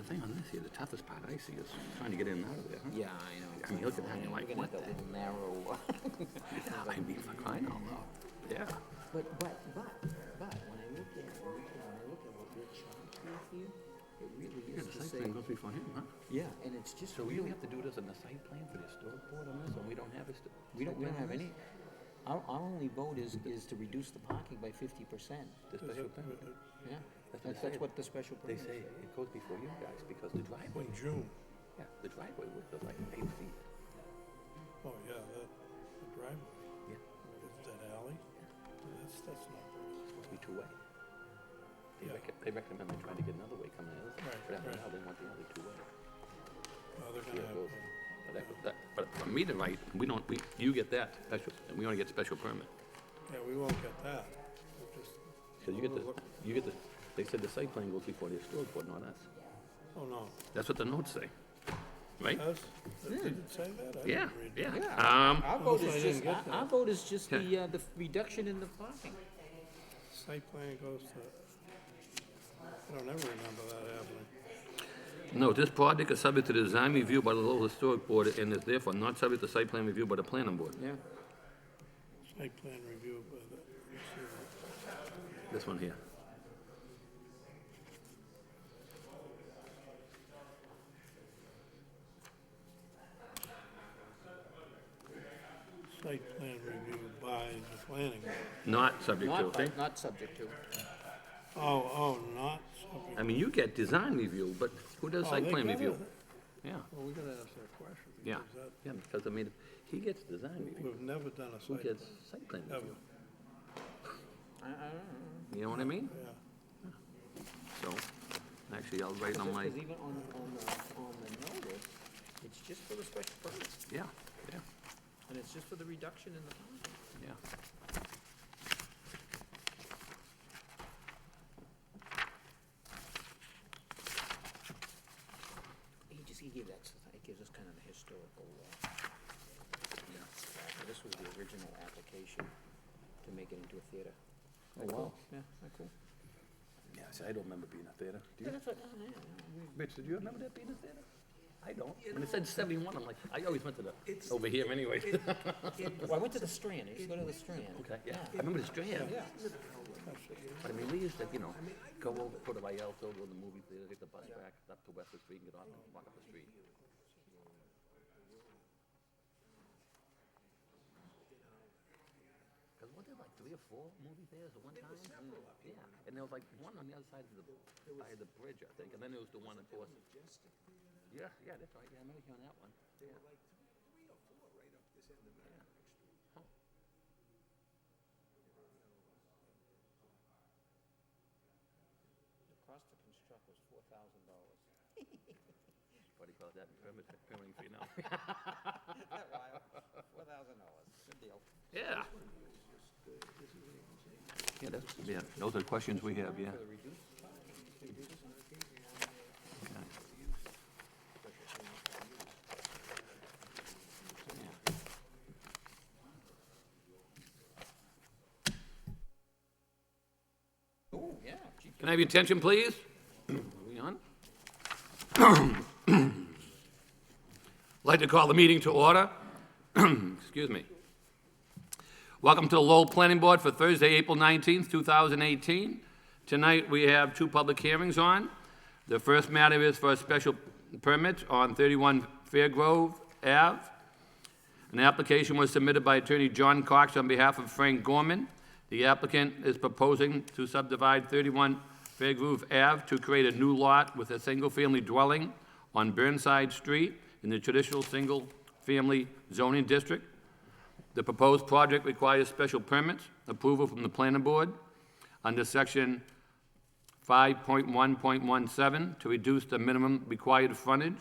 thing on this here, the toughest part I see is trying to get in and out of there, huh? Yeah, I know. I mean, look at that, you're like, Looking what at that the? little narrow. Yeah, I mean, for crying out loud. Yeah. But when I look at what we're charging here, it really Yeah, is the to site say, plan goes before him, huh? yeah, and it's just So we really, have to do this in the site plan for the historic board on this, or we don't have a we don't have any, our only vote is to reduce the parking by 50%. The special permit. Yeah, That's what that's they say. what the special They permit say is. it goes before you guys because the driveway, In June. yeah, the driveway width is like 8 feet. Oh, yeah, the driveway. Yeah. Is that alley? That's not very. It's supposed to be two-way. Yeah. They recommend they try to get another way coming the other side. Right, But after right. now, they want the other two-way. Well, they're See gonna how it have, goes. But for me to write, you get that special, and we only get special permit. yeah, we won't get that. We'll just. Because you get the, they said the site plan goes before the historic board, not us. Oh, no. That's what the notes say, right? Does? Did it say that? I Yeah, didn't read that. yeah. Our vote Unless I is didn't just, get that. our vote is just Yeah. the reduction in the parking. Site plan goes to, I don't ever remember that happening. No, this project is subject to design review by the Lowell Historic Board and is therefore not subject to site plan review by the planning board. Yeah. Site plan review by the, let me see that. This one here. Site plan review by the planning board. Not subject to, okay? Not subject to. Oh, not subject. I mean, you get design review, but who does Oh, site they plan gotta- review? Yeah, Well, we gotta ask that question. yeah, because that- yeah, because I mean, he gets design review, We've never done a who site, gets site plan ever, review? I don't know. You know what I mean? yeah. So, actually, I'll write on my, Because even on the notice, it's just for the special permit, yeah, yeah, and it's just for the reduction in the parking. yeah. He gave that, it gives us kind of a historical, this was the original application to make it into a theater. Oh, wow. Yeah, that cool. Yeah, see, I don't remember being a theater. Do Yeah, you? that's what, yeah. Rich, did you remember that being a theater? I don't. When it said 71, I'm like, I always went to the, over here anyway. Well, I went to the Strand, I used to go to the Strand. Okay, yeah, I remember the Strand. Yeah. But I mean, we used to, go over, go to Rialto, go to the movie theater, take the bus back up to Western Street and get off and walk up the street. Because weren't there like 3 or 4 movie theaters at one time? Yeah, and there was like one on the other side of by the bridge, I think, and then there was the one, of course. Yeah, that's right, yeah, I remember hearing that one. Yeah. Huh. The cost to construct was $4,000. What do you call that, permitting fee now? $4,000, good deal. Yeah. Yeah, those are the questions we have, yeah. For the reduced parking, Okay. Oh, yeah. Gee, Can I have your attention, please? Are we on? I'd like to call the meeting to order. Excuse me. Welcome to the Lowell Planning Board for Thursday, April 19th, 2018. Tonight, we have 2 public hearings on. The first matter is for a special permit on 31 Fairgrove Ave. An application was submitted by Attorney John Cox on behalf of Frank Gorman. The applicant is proposing to subdivide 31 Fairgrove Ave to create a new lot with a single-family dwelling on Burnside Street in the traditional single-family zoning district. The proposed project requires special permits, approval from the planning board under section 5.1.17 to reduce the minimum required frontage,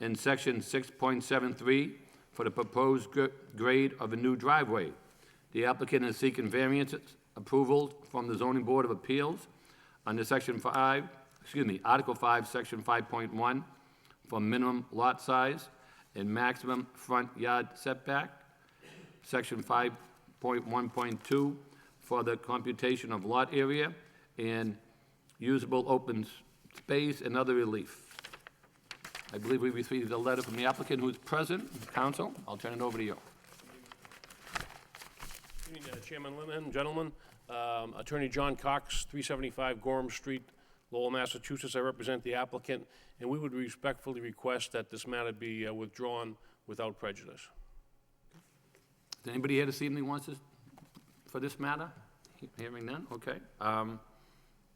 and section 6.73 for the proposed grade of a new driveway. The applicant is seeking variance approval from the zoning board of appeals under Article 5, section 5.1 for minimum lot size and maximum front yard setback, section 5.1.2 for the computation of lot area and usable open space and other relief. I believe we received a letter from the applicant who is present. Counsel, I'll turn it over to you. Good evening, Chairman Linehan, gentlemen. Attorney John Cox, 375 Gorham Street, Lowell, Massachusetts. I represent the applicant, and we would respectfully request that this matter be withdrawn without prejudice. Is anybody here this evening wants this, for this matter? Hearing none, okay.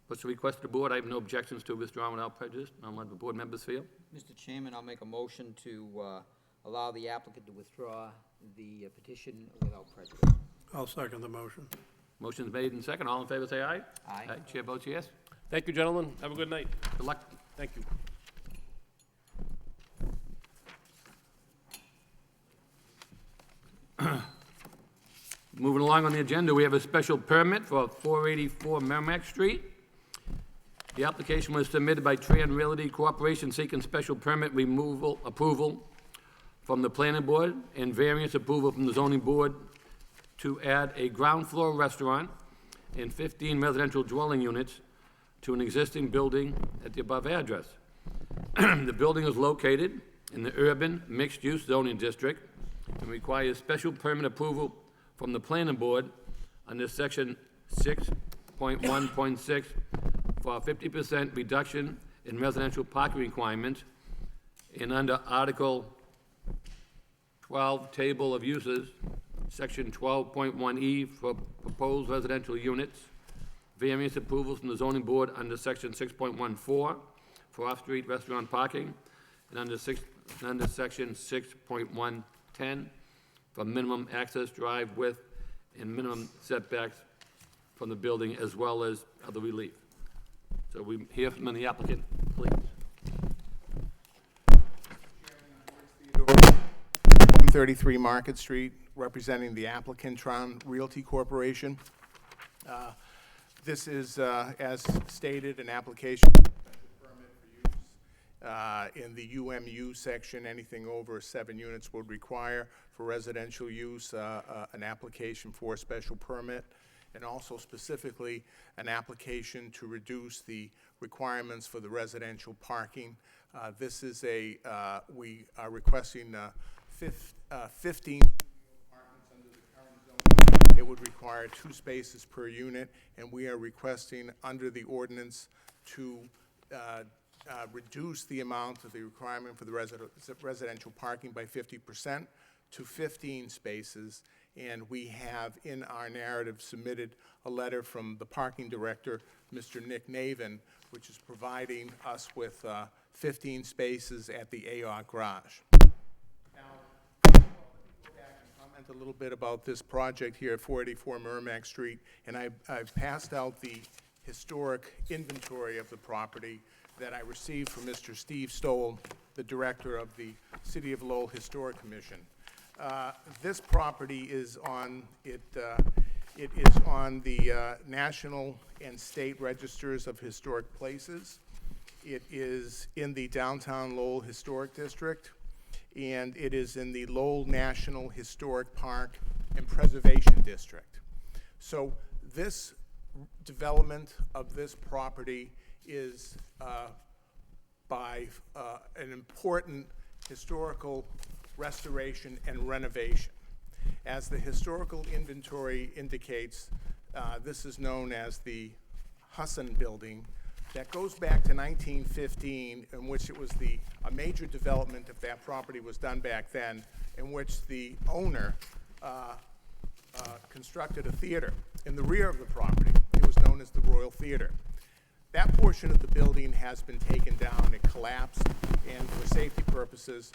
What's the request of the board? I have no objections to withdrawing without prejudice. I'll let the board members feel. Mr. Chairman, I'll make a motion to allow the applicant to withdraw the petition without prejudice. I'll second the motion. Motion's made and second. All in favor, say aye. Aye. Chair votes yes. Thank you, gentlemen. Have a good night. Good luck. Thank you. Moving along on the agenda, we have a special permit for 484 Merrimack Street. The application was submitted by Tran Realty Corporation seeking special permit approval from the planning board and variance approval from the zoning board to add a ground floor restaurant and 15 residential dwelling units to an existing building at the above address. The building is located in the urban mixed-use zoning district and requires special permit approval from the planning board under section 6.1.6 for a 50% reduction in residential parking requirements, and under Article 12, Table of Uses, Section 12.1E for proposed residential units, variance approvals from the zoning board under Section 6.14 for off-street restaurant parking, and under Section 6.110 for minimum access drive width and minimum setbacks from the building, as well as other relief. So we hear from the applicant, please. 133 Market Street, representing the applicant, Tran Realty Corporation. This is, as stated, an application for permit for use. In the UMU section, anything over 7 units would require for residential use an application for a special permit, and also specifically an application to reduce the requirements for the residential parking. This is we are requesting 15 apartments under the current zoning. It would require 2 spaces per unit, and we are requesting under the ordinance to reduce the amount of the requirement for the residential parking by 50% to 15 spaces. And we have in our narrative submitted a letter from the parking director, Mr. Nick Navin, which is providing us with 15 spaces at the AOC garage. Now, let me go back and comment a little bit about this project here at 484 Merrimack Street, and I've passed out the historic inventory of the property that I received from Mr. Steve Stoll, the director of the City of Lowell Historic Commission. This property is on it is on the national and state registers of historic places. It is in the downtown Lowell Historic District, and it is in the Lowell National Historic Park and Preservation District. So this development of this property is by an important historical restoration and renovation. As the historical inventory indicates, this is known as the Husson Building. That goes back to 1915, in which it was a major development of that property was done back then, in which the owner constructed a theater in the rear of the property. It was known as the Royal Theater. That portion of the building has been taken down. It collapsed, and for safety purposes,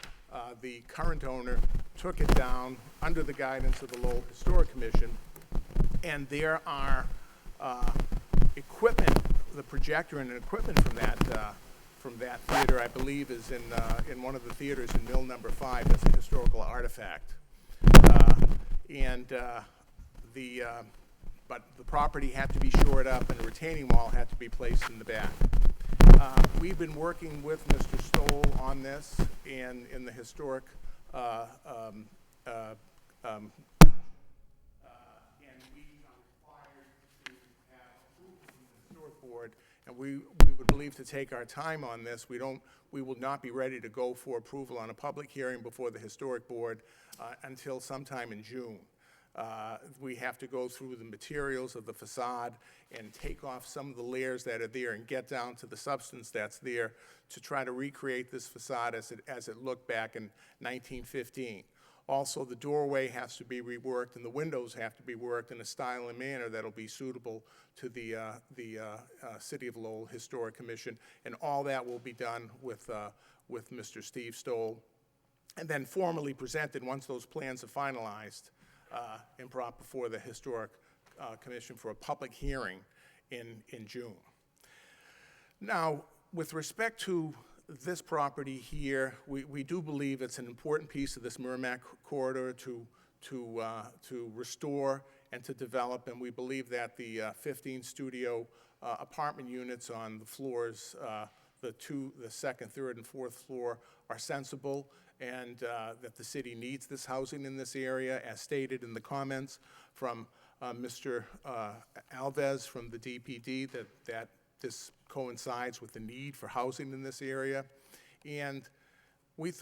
the current owner took it down under the guidance of the Lowell Historic Commission, and there are equipment, the projector and equipment from that theater, I believe, is in one of the theaters in Mill Number 5. That's a historical artifact, but the property had to be shored up, and a retaining wall had to be placed in the back. We've been working with Mr. Stoll on this, and in the historic, and we are required to have approval from the historic board, and we would believe to take our time on this. We will not be ready to go for approval on a public hearing before the historic board until sometime in June. We have to go through the materials of the facade and take off some of the layers that are there and get down to the substance that's there to try to recreate this facade as it looked back in 1915. Also, the doorway has to be reworked and the windows have to be worked in a style and manner that'll be suitable to the City of Lowell Historic Commission, and all that will be done with Mr. Steve Stoll, and then formally presented once those plans are finalized and brought before the Historic Commission for a public hearing in June. Now, with respect to this property here, we do believe it's an important piece of this Merrimack corridor to restore and to develop, and we believe that the 15 studio apartment units on the floors, the second, third, and fourth floor are sensible, and that the city needs this housing in this area, as stated in the comments from Mr. Alves from the DPD, that this coincides with the need for housing in this area. And we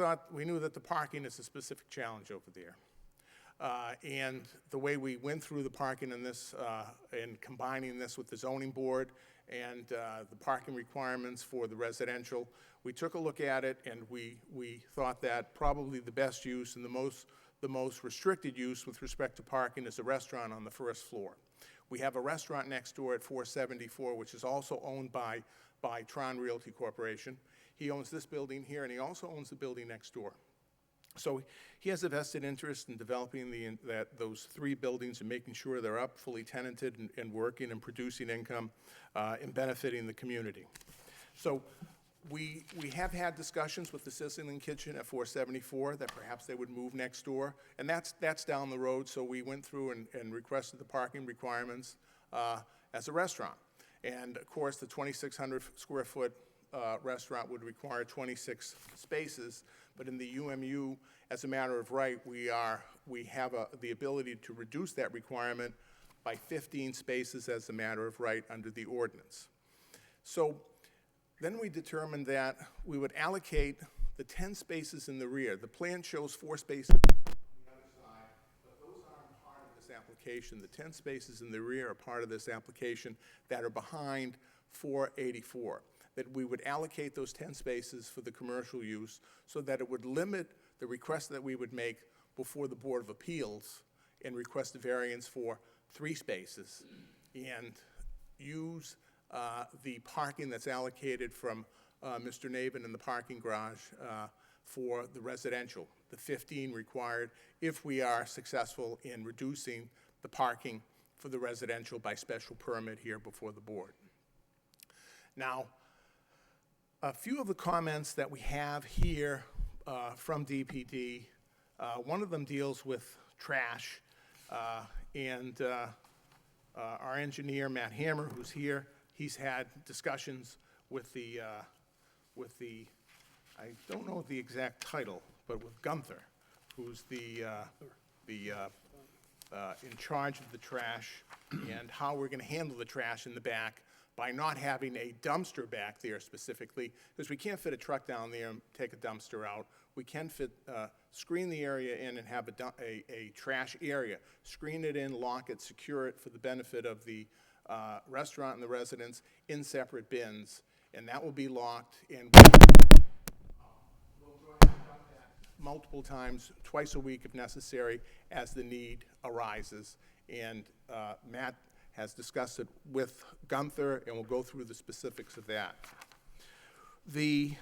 knew that the parking is a specific challenge over there. And the way we went through the parking in this, and combining this with the zoning board and the parking requirements for the residential, we took a look at it, and we thought that probably the best use and the most restricted use with respect to parking is a restaurant on the first floor. We have a restaurant next door at 474, which is also owned by Tron Realty Corporation. He owns this building here, and he also owns the building next door. So he has a vested interest in developing those three buildings and making sure they're up, fully tenanted, and working and producing income and benefiting the community. So we have had discussions with the Sizzling Kitchen at 474 that perhaps they would move next door, and that's down the road. So we went through and requested the parking requirements as a restaurant. And of course, the 2,600 square foot restaurant would require 26 spaces, but in the UMU, as a matter of right, we have the ability to reduce that requirement by 15 spaces as a matter of right under the ordinance. So then we determined that we would allocate the 10 spaces in the rear. The plan shows 4 spaces on the other side, but those aren't part of this application. The 10 spaces in the rear are part of this application that are behind 484. That we would allocate those 10 spaces for the commercial use so that it would limit the request that we would make before the Board of Appeals and request a variance for 3 spaces and use the parking that's allocated from Mr. Navin in the parking garage for the residential, the 15 required if we are successful in reducing the parking for the residential by special permit here before the board. Now, a few of the comments that we have here from DPD, one of them deals with trash, and our engineer, Matt Hammer, who's here, he's had discussions with the I don't know the exact title, but with Gunther, who's the in charge of the trash and how we're gonna handle the trash in the back by not having a dumpster back there specifically, because we can't fit a truck down there and take a dumpster out. We can screen the area in and have a trash area. Screen it in, lock it, secure it for the benefit of the restaurant and the residents in separate bins, and that will be locked, and we'll go ahead and dump that multiple times, twice a week if necessary, as the need arises. And Matt has discussed it with Gunther, and we'll go through the specifics of that. The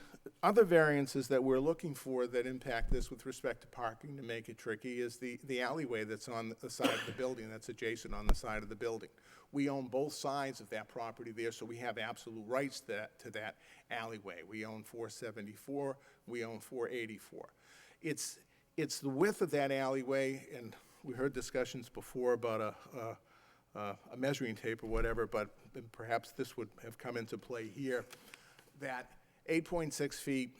other variances that we're looking for that impact this with respect to parking to make it tricky is the alleyway that's on the side of the building, that's adjacent on the side of the building. We own both sides of that property there, so we have absolute rights to that alleyway. We own 474, we own 484. It's the width of that alleyway, and we heard discussions before about a measuring tape or whatever, but perhaps this would have come into play here, that 8.6 feet,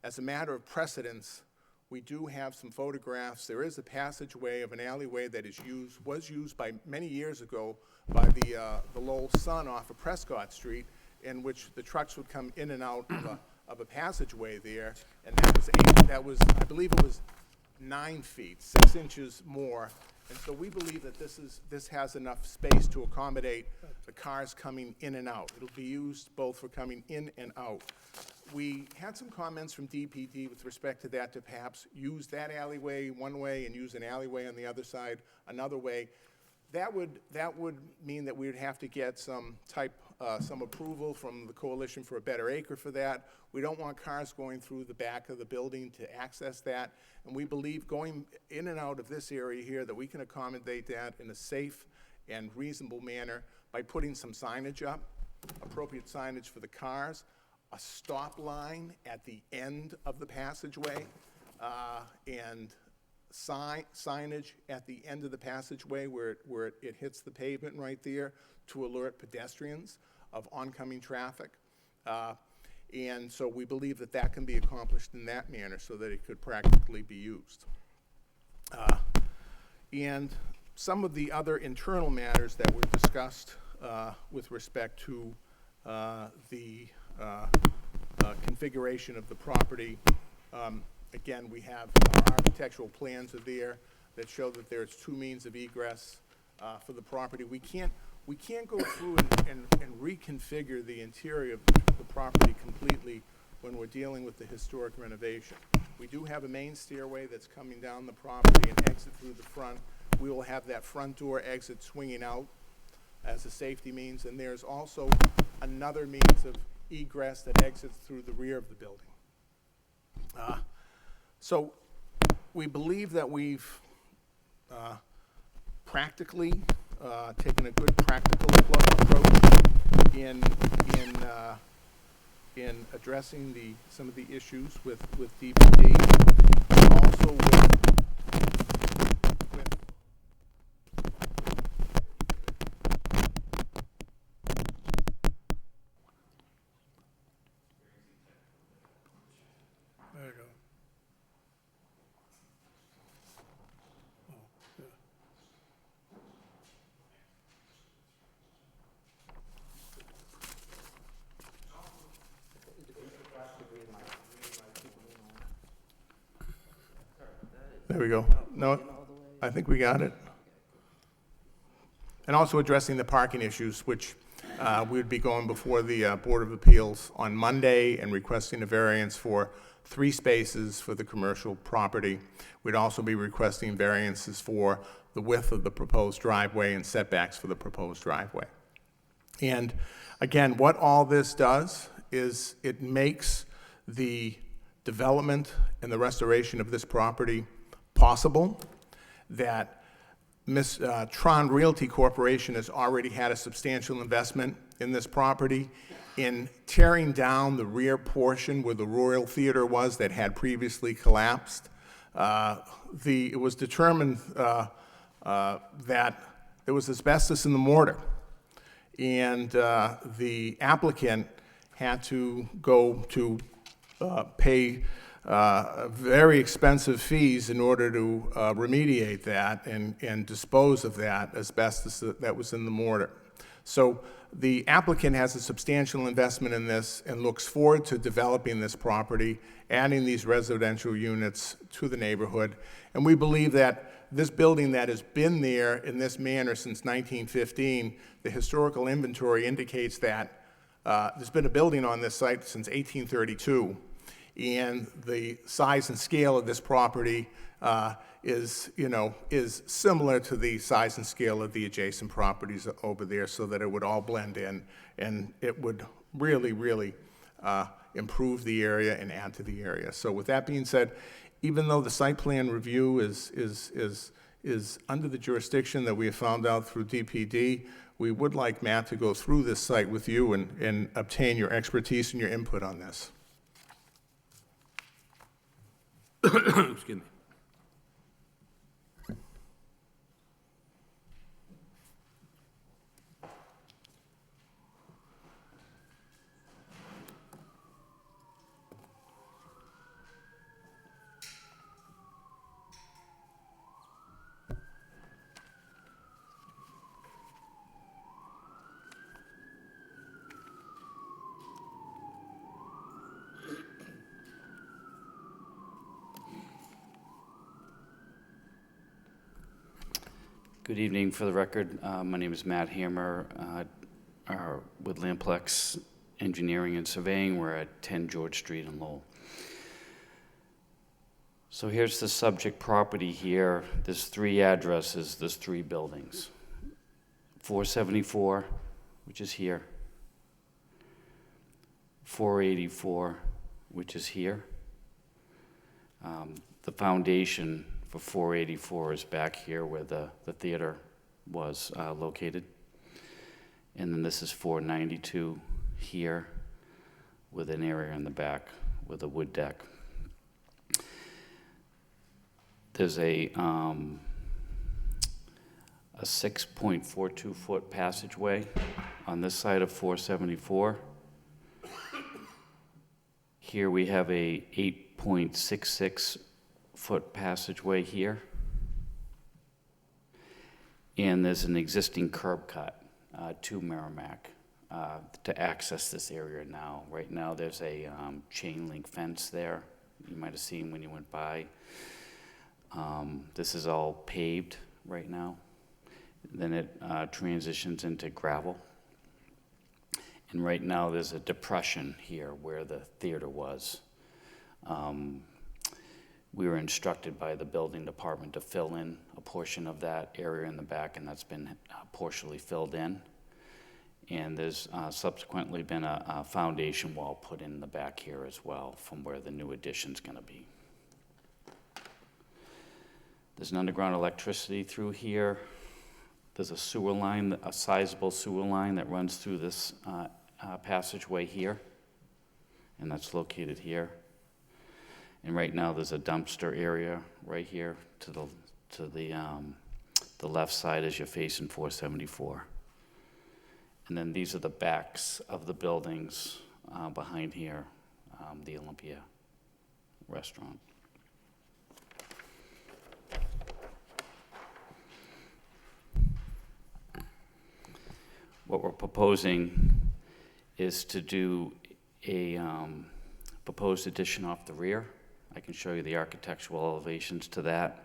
as a matter of precedence, We do have some photographs. There is a passageway of an alleyway that was used by, many years ago by the Lowell Sun off of Prescott Street, in which the trucks would come in and out of a passageway there, and I believe it was 9 feet, 6 inches more. And so we believe that this has enough space to accommodate the cars coming in and out. It'll be used both for coming in and out. We had some comments from DPD with respect to that, to perhaps use that alleyway one way and use an alleyway on the other side another way. That would mean that we would have to get some approval from the Coalition for a Better Acre for that. We don't want cars going through the back of the building to access that. And we believe going in and out of this area here that we can accommodate that in a safe and reasonable manner by putting some signage up, appropriate signage for the cars, a stop line at the end of the passageway, and signage at the end of the passageway where it hits the pavement right there to alert pedestrians of oncoming traffic. And so we believe that that can be accomplished in that manner so that it could practically be used. And some of the other internal matters that were discussed with respect to the configuration of the property. Again, we have our architectural plans are there that show that there's 2 means of egress for the property. We can't go through and reconfigure the interior of the property completely when we're dealing with the historic renovation. We do have a main stairway that's coming down the property and exit through the front. We will have that front door exit swinging out as a safety means, and there's also another means of egress that exits through the rear of the building. So we believe that we've practically taken a good practical approach in addressing some of the issues with DPD, and also with There you go. Oh, yeah. There we go. No, I think we got it. And also addressing the parking issues, which we would be going before the Board of Appeals on Monday and requesting a variance for 3 spaces for the commercial property. We'd also be requesting variances for the width of the proposed driveway and setbacks for the proposed driveway. And again, what all this does is it makes the development and the restoration of this property possible. That Tron Realty Corporation has already had a substantial investment in this property in tearing down the rear portion where the Royal Theater was that had previously collapsed. It was determined that there was asbestos in the mortar, and the applicant had to go to pay very expensive fees in order to remediate that and dispose of that asbestos that was in the mortar. So the applicant has a substantial investment in this and looks forward to developing this property, adding these residential units to the neighborhood. And we believe that this building that has been there in this manner since 1915, the historical inventory indicates that there's been a building on this site since 1832. And the size and scale of this property is similar to the size and scale of the adjacent properties over there, so that it would all blend in, and it would really, really improve the area and add to the area. So with that being said, even though the site plan review is under the jurisdiction that we have found out through DPD, we would like Matt to go through this site with you and obtain your expertise and your input on this. Excuse me. Good evening. For the record, my name is Matt Hammer with Lamplex Engineering and Surveying. We're at 10 George Street in Lowell. So here's the subject property here. There's 3 addresses, there's 3 buildings. 474, which is here. 484, which is here. The foundation for 484 is back here where the theater was located. And then this is 492 here with an area in the back with a wood deck. There's a 6.42 foot passageway on this side of 474. Here we have a 8.66 foot passageway here. And there's an existing curb cut to Merrimack to access this area now. Right now there's a chain link fence there. You might have seen when you went by. This is all paved right now. Then it transitions into gravel. And right now there's a depression here where the theater was. We were instructed by the building department to fill in a portion of that area in the back, and that's been partially filled in. And there's subsequently been a foundation wall put in the back here as well from where the new addition's gonna be. There's an underground electricity through here. There's a sewer line, a sizable sewer line that runs through this passageway here, and that's located here. And right now there's a dumpster area right here to the left side as you're facing 474. And then these are the backs of the buildings behind here, the Olympia restaurant. What we're proposing is to do a proposed addition off the rear. I can show you the architectural elevations to that.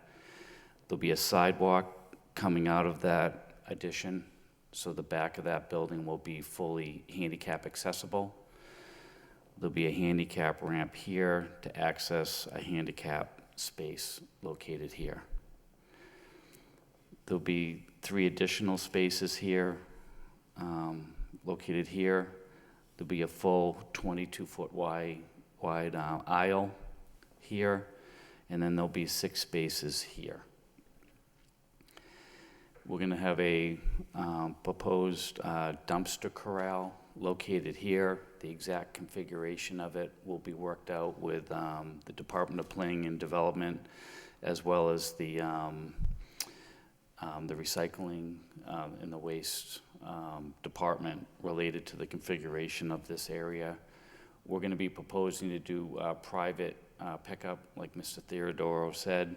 There'll be a sidewalk coming out of that addition, so the back of that building will be fully handicap accessible. There'll be a handicap ramp here to access a handicap space located here. There'll be 3 additional spaces here, located here. There'll be a full 22-foot wide aisle here, and then there'll be 6 spaces here. We're going to have a proposed dumpster corral located here. The exact configuration of it will be worked out with the Department of Planning and Development, as well as the recycling and the waste department related to the configuration of this area. We're going to be proposing to do private pickup, like Mr. Theodoro said,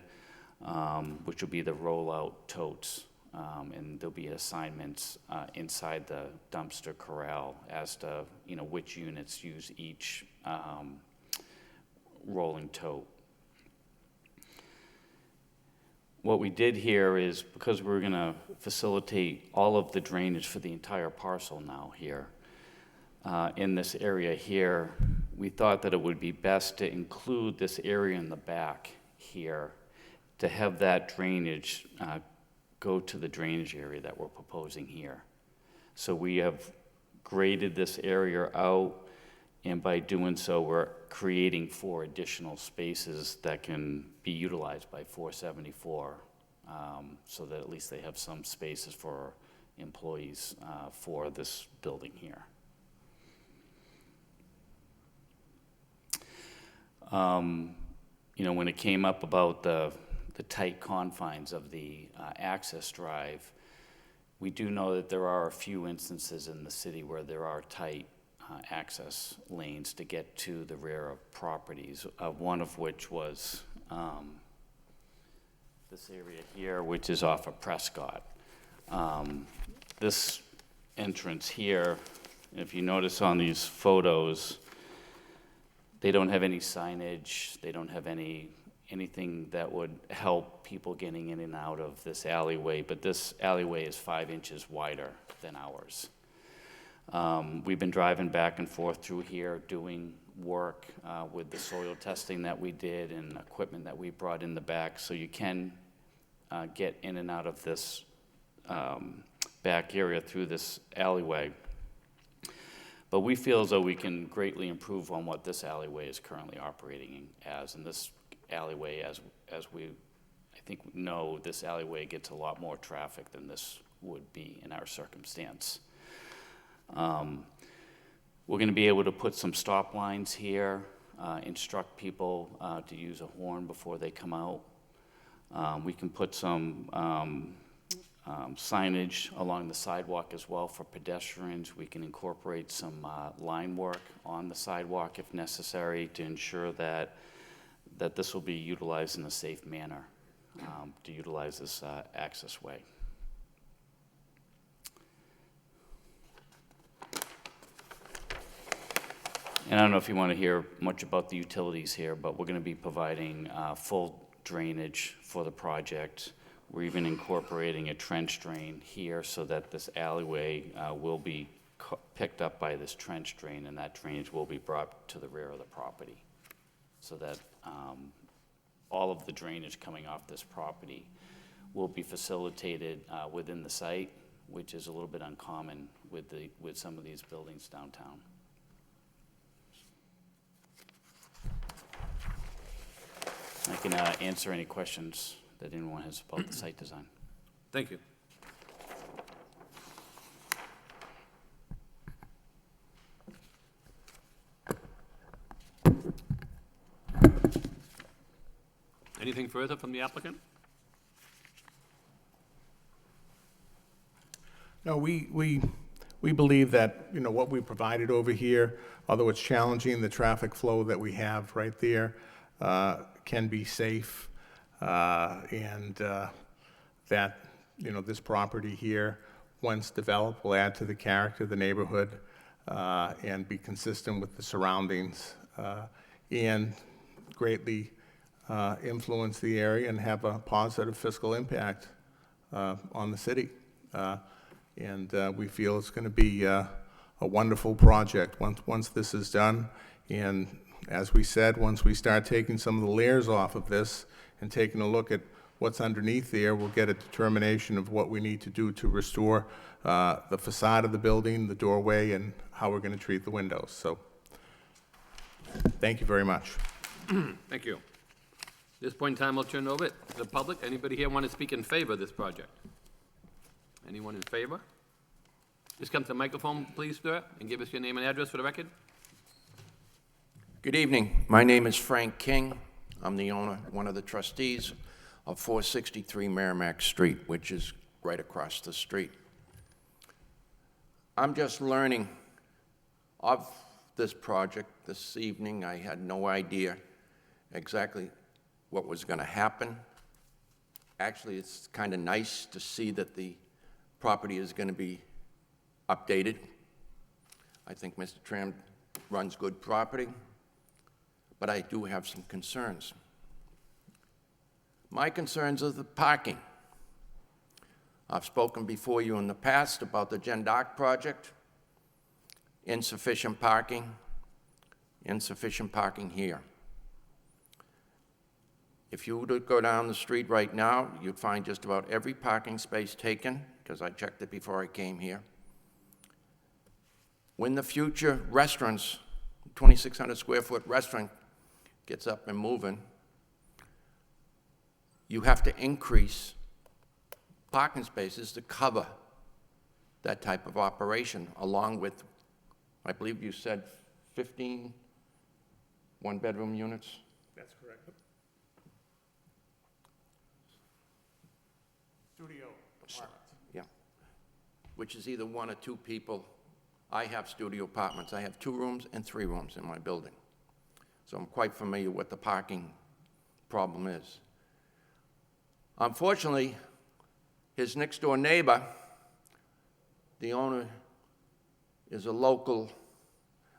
which will be the rollout totes. And there'll be assignments inside the dumpster corral as to which units use each rolling tote. What we did here is, because we're going to facilitate all of the drainage for the entire parcel now here, in this area here, we thought that it would be best to include this area in the back here to have that drainage go to the drainage area that we're proposing here. So we have graded this area out, and by doing so, we're creating 4 additional spaces that can be utilized by 474, so that at least they have some spaces for employees for this building here. When it came up about the tight confines of the access drive, we do know that there are a few instances in the city where there are tight access lanes to get to the rear of properties, one of which was this area here, which is off of Prescott. This entrance here, if you notice on these photos, they don't have any signage, they don't have any anything that would help people getting in and out of this alleyway, but this alleyway is 5 inches wider than ours. We've been driving back and forth through here doing work with the soil testing that we did and equipment that we brought in the back, so you can get in and out of this back area through this alleyway. But we feel as though we can greatly improve on what this alleyway is currently operating as. And this alleyway, as we, I think, know, this alleyway gets a lot more traffic than this would be in our circumstance. We're going to be able to put some stop lines here, instruct people to use a horn before they come out. We can put some signage along the sidewalk as well for pedestrians. We can incorporate some line work on the sidewalk if necessary to ensure that this will be utilized in a safe manner to utilize this access way. And I don't know if you want to hear much about the utilities here, but we're going to be providing full drainage for the project. We're even incorporating a trench drain here so that this alleyway will be picked up by this trench drain, and that drainage will be brought to the rear of the property so that all of the drainage coming off this property will be facilitated within the site, which is a little bit uncommon with some of these buildings downtown. I can answer any questions that anyone has about the site design. Thank you. Anything further from the applicant? No, we believe that, you know, what we provided over here, although it's challenging, the traffic flow that we have right there can be safe, and that, you know, this property here, once developed, will add to the character of the neighborhood and be consistent with the surroundings and greatly influence the area and have a positive fiscal impact on the city. And we feel it's going to be a wonderful project once this is done. And as we said, once we start taking some of the layers off of this and taking a look at what's underneath there, we'll get a determination of what we need to do to restore the facade of the building, the doorway, and how we're going to treat the windows. So, thank you very much. Thank you. At this point in time, I'll turn it over to the public. Anybody here want to speak in favor of this project? Anyone in favor? Just come to the microphone, please, sir, and give us your name and address for the record. Good evening. My name is Frank King. I'm the owner, one of the trustees of 463 Merrimack Street, which is right across the street. I'm just learning of this project this evening. I had no idea exactly what was going to happen. Actually, it's kind of nice to see that the property is going to be updated. I think Mr. Tram runs good property, but I do have some concerns. My concerns are the parking. I've spoken before you in the past about the Gen Dock project. Insufficient parking here. If you were to go down the street right now, you'd find just about every parking space taken, because I checked it before I came here. When the future restaurants, 2,600 square foot restaurant gets up and moving, you have to increase parking spaces to cover that type of operation, along with, I believe you said 15 one-bedroom units? That's correct. Studio apartments. Yeah. Which is either one or two people. I have studio apartments. I have 2 rooms and 3 rooms in my building. So I'm quite familiar with the parking problem is. Unfortunately, his next-door neighbor, the owner, is a local,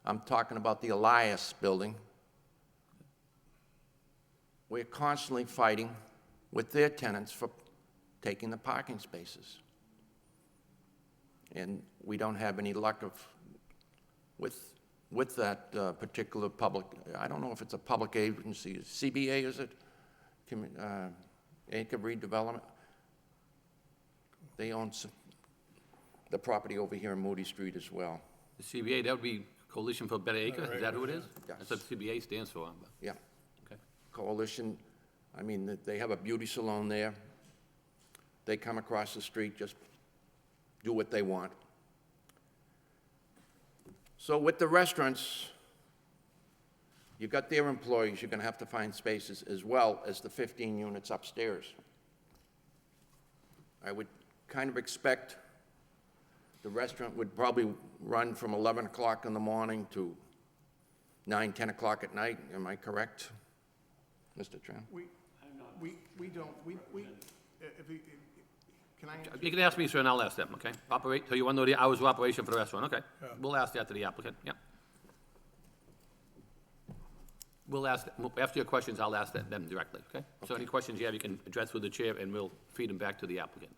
I'm talking about the Elias building. we're constantly fighting with their tenants for taking the parking spaces. And we don't have any luck with that particular public, I don't know if it's a public agency, CBA, is it? Acre Redevelopment. They own the property over here in Moody Street as well. The CBA, that would be Coalition for a Better Acre, is that who it is? Yes. That's what CBA stands for, but, Yeah. okay. Coalition, I mean, they have a beauty salon there. They come across the street, just do what they want. So with the restaurants, you've got their employees, you're going to have to find spaces as well as the 15 units upstairs. I would kind of expect the restaurant would probably run from 11 o'clock in the morning to 9, 10 o'clock at night. Am I correct, Mr. Tran? We don't, if you, can I answer? You can ask me, sir, and I'll ask them, okay? Operate, so you want to know the hours of operation for the restaurant, okay? We'll ask that to the applicant, yeah. We'll ask, after your questions, I'll ask them directly, okay? So any questions you have, you can address with the chair, and we'll feed them back to the applicant.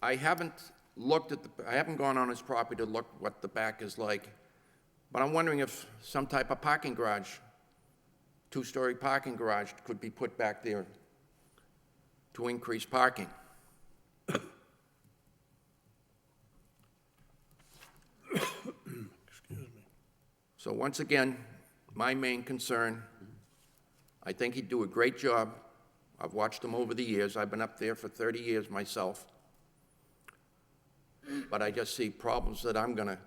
I haven't looked at I haven't gone on his property to look what the back is like, but I'm wondering if some type of parking garage, two-story parking garage could be put back there to increase parking. Excuse me. So once again, my main concern, I think he'd do a great job. I've watched him over the years. I've been up there for 30 years myself. But I just see problems that I'm going to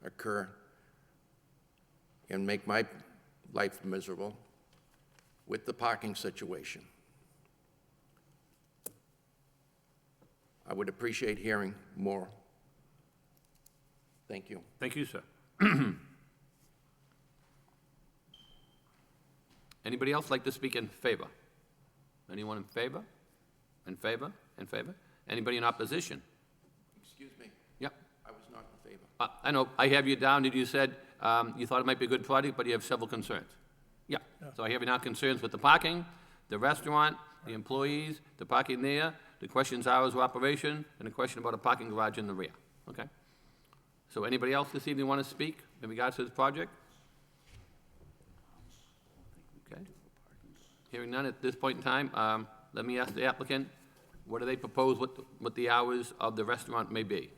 occur and make my life miserable with the parking situation. I would appreciate hearing more. Thank you. Thank you, sir. Anybody else like to speak in favor? Anyone in favor? In favor? In favor? Anybody in opposition? Excuse me, Yeah. I was not in favor. I know, I have you down, that you said you thought it might be a good project, but you have several concerns. Yeah. So I have you now concerns with the parking, the restaurant, the employees, the parking there, the questions hours of operation, and the question about a parking garage in the rear, okay? So anybody else this evening want to speak in regards to this project? Okay. Hearing none at this point in time, let me ask the applicant, what do they propose what the hours of the restaurant may be?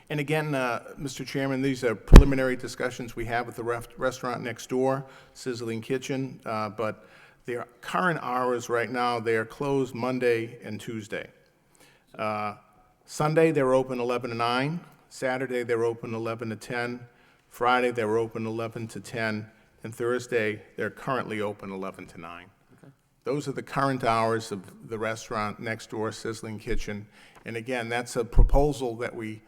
And again, Mr. Chairman, these are preliminary discussions we have with the restaurant next door, Sizzling Kitchen, but their current hours right now, they are closed Monday and Tuesday. Sunday, they're open 11 to 9. Saturday, they're open 11 to 10. Friday, they're open 11 to 10. And Thursday, they're currently open 11 to 9. Those are the current hours of the restaurant next door, Sizzling Kitchen. And again, that's a proposal that we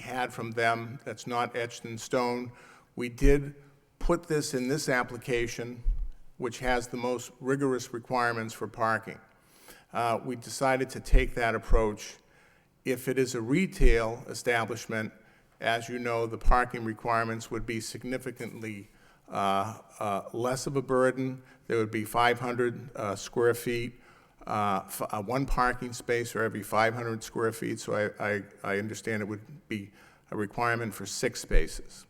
had from them that's not etched in stone. We did put this in this application, which has the most rigorous requirements for parking. We decided to take that approach. If it is a retail establishment, as you know, the parking requirements would be significantly less of a burden. There would be 500 square feet, one parking space for every 500 square feet, so I understand it would be a requirement for 6 spaces.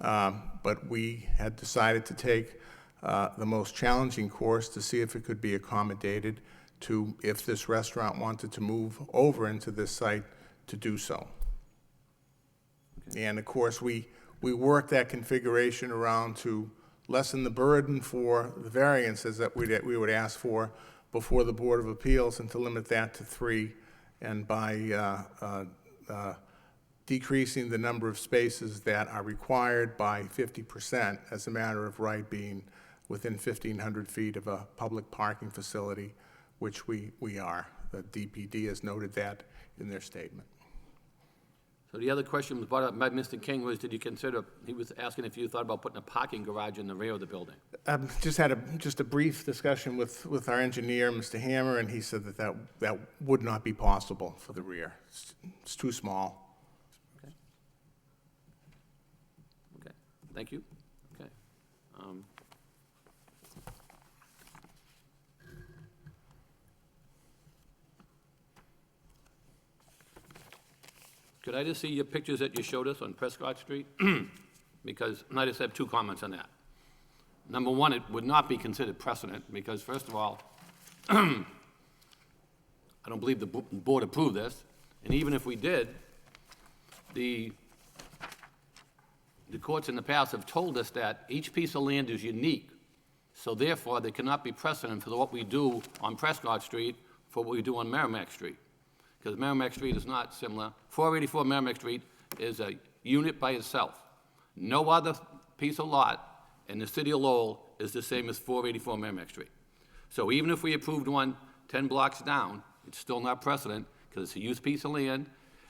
But we had decided to take the most challenging course to see if it could be accommodated to, if this restaurant wanted to move over into this site, to do so. And of course, we worked that configuration around to lessen the burden for the variances that we would ask for before the Board of Appeals, and to limit that to 3, and by decreasing the number of spaces that are required by 50% as a matter of right, being within 1,500 feet of a public parking facility, which we are. The DPD has noted that in their statement. So the other question was brought up by Mr. King was, did you consider, he was asking if you thought about putting a parking garage in the rear of the building? Just had a brief discussion with our engineer, Mr. Hammer, and he said that would not be possible for the rear. It's too small. Okay. Okay, thank you. Okay. Could I just see your pictures that you showed us on Prescott Street? Because I just have two comments on that. Number one, it would not be considered precedent, because first of all, I don't believe the board approved this, and even if we did, the courts in the past have told us that each piece of land is unique, so therefore, there cannot be precedent for what we do on Prescott Street for what we do on Merrimack Street, because Merrimack Street is not similar. 484 Merrimack Street is a unit by itself. No other piece of lot in the city of Lowell is the same as 484 Merrimack Street. So even if we approved one 10 blocks down, it's still not precedent, because it's a used piece of land.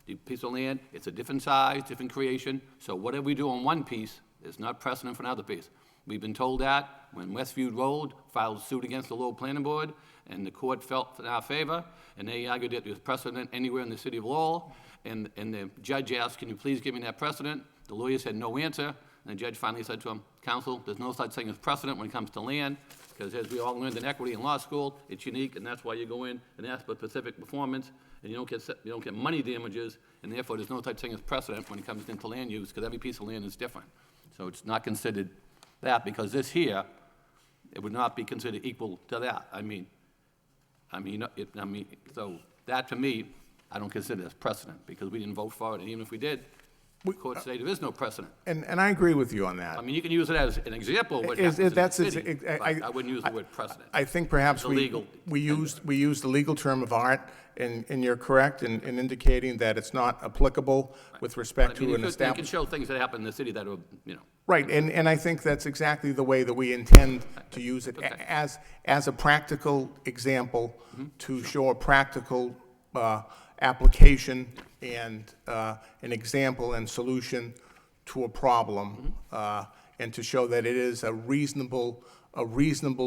The piece of land, it's a different size, different creation, so whatever we do on one piece is not precedent for another piece. We've been told that when Westview Road filed suit against the Lowell Planning Board, and the court felt in our favor, and they argued that there's precedent anywhere in the city of Lowell, and the judge asked, can you please give me that precedent? The lawyers had no answer, and the judge finally said to him, counsel, there's no such thing as precedent when it comes to land, because as we all learned in equity in law school, it's unique, and that's why you go in and ask for specific performance, and you don't get money damages, and therefore there's no such thing as precedent when it comes into land use, because every piece of land is different. So it's not considered that, because this here, it would not be considered equal to that. So that to me, I don't consider as precedent, because we didn't vote for it, and even if we did, the court say there is no precedent. And I agree with you on that. I mean, you can use it as an example of what happens in the city, but I wouldn't use the word precedent. I think perhaps It's illegal. we used the legal term of art, and you're correct in indicating that it's not applicable with respect I mean, to an you can established. show things that happen in the city that are, Right, and I think that's exactly the way that we intend to use it, Okay. as a practical example, to show a practical application and an example and solution to a problem, and to show that it is a reasonable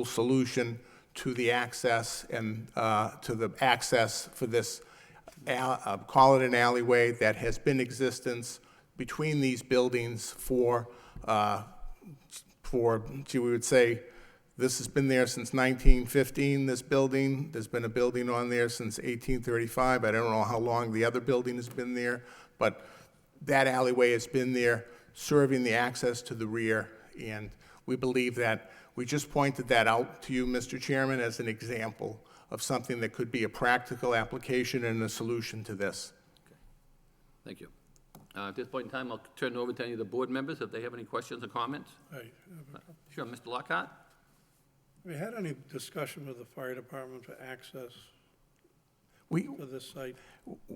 solution to the access and to the access for this, call it an alleyway that has been in existence between these buildings for, we would say, this has been there since 1915, this building. There's been a building on there since 1835. I don't know how long the other building has been there, but that alleyway has been there, serving the access to the rear. And we believe that, we just pointed that out to you, Mr. Chairman, as an example of something that could be a practical application and a solution to this. thank you. At this point in time, I'll turn it over to any of the board members if they have any questions or comments. Hey, Sure, Mr. Lockhart? have you had any discussion with the fire department for access We, to this site?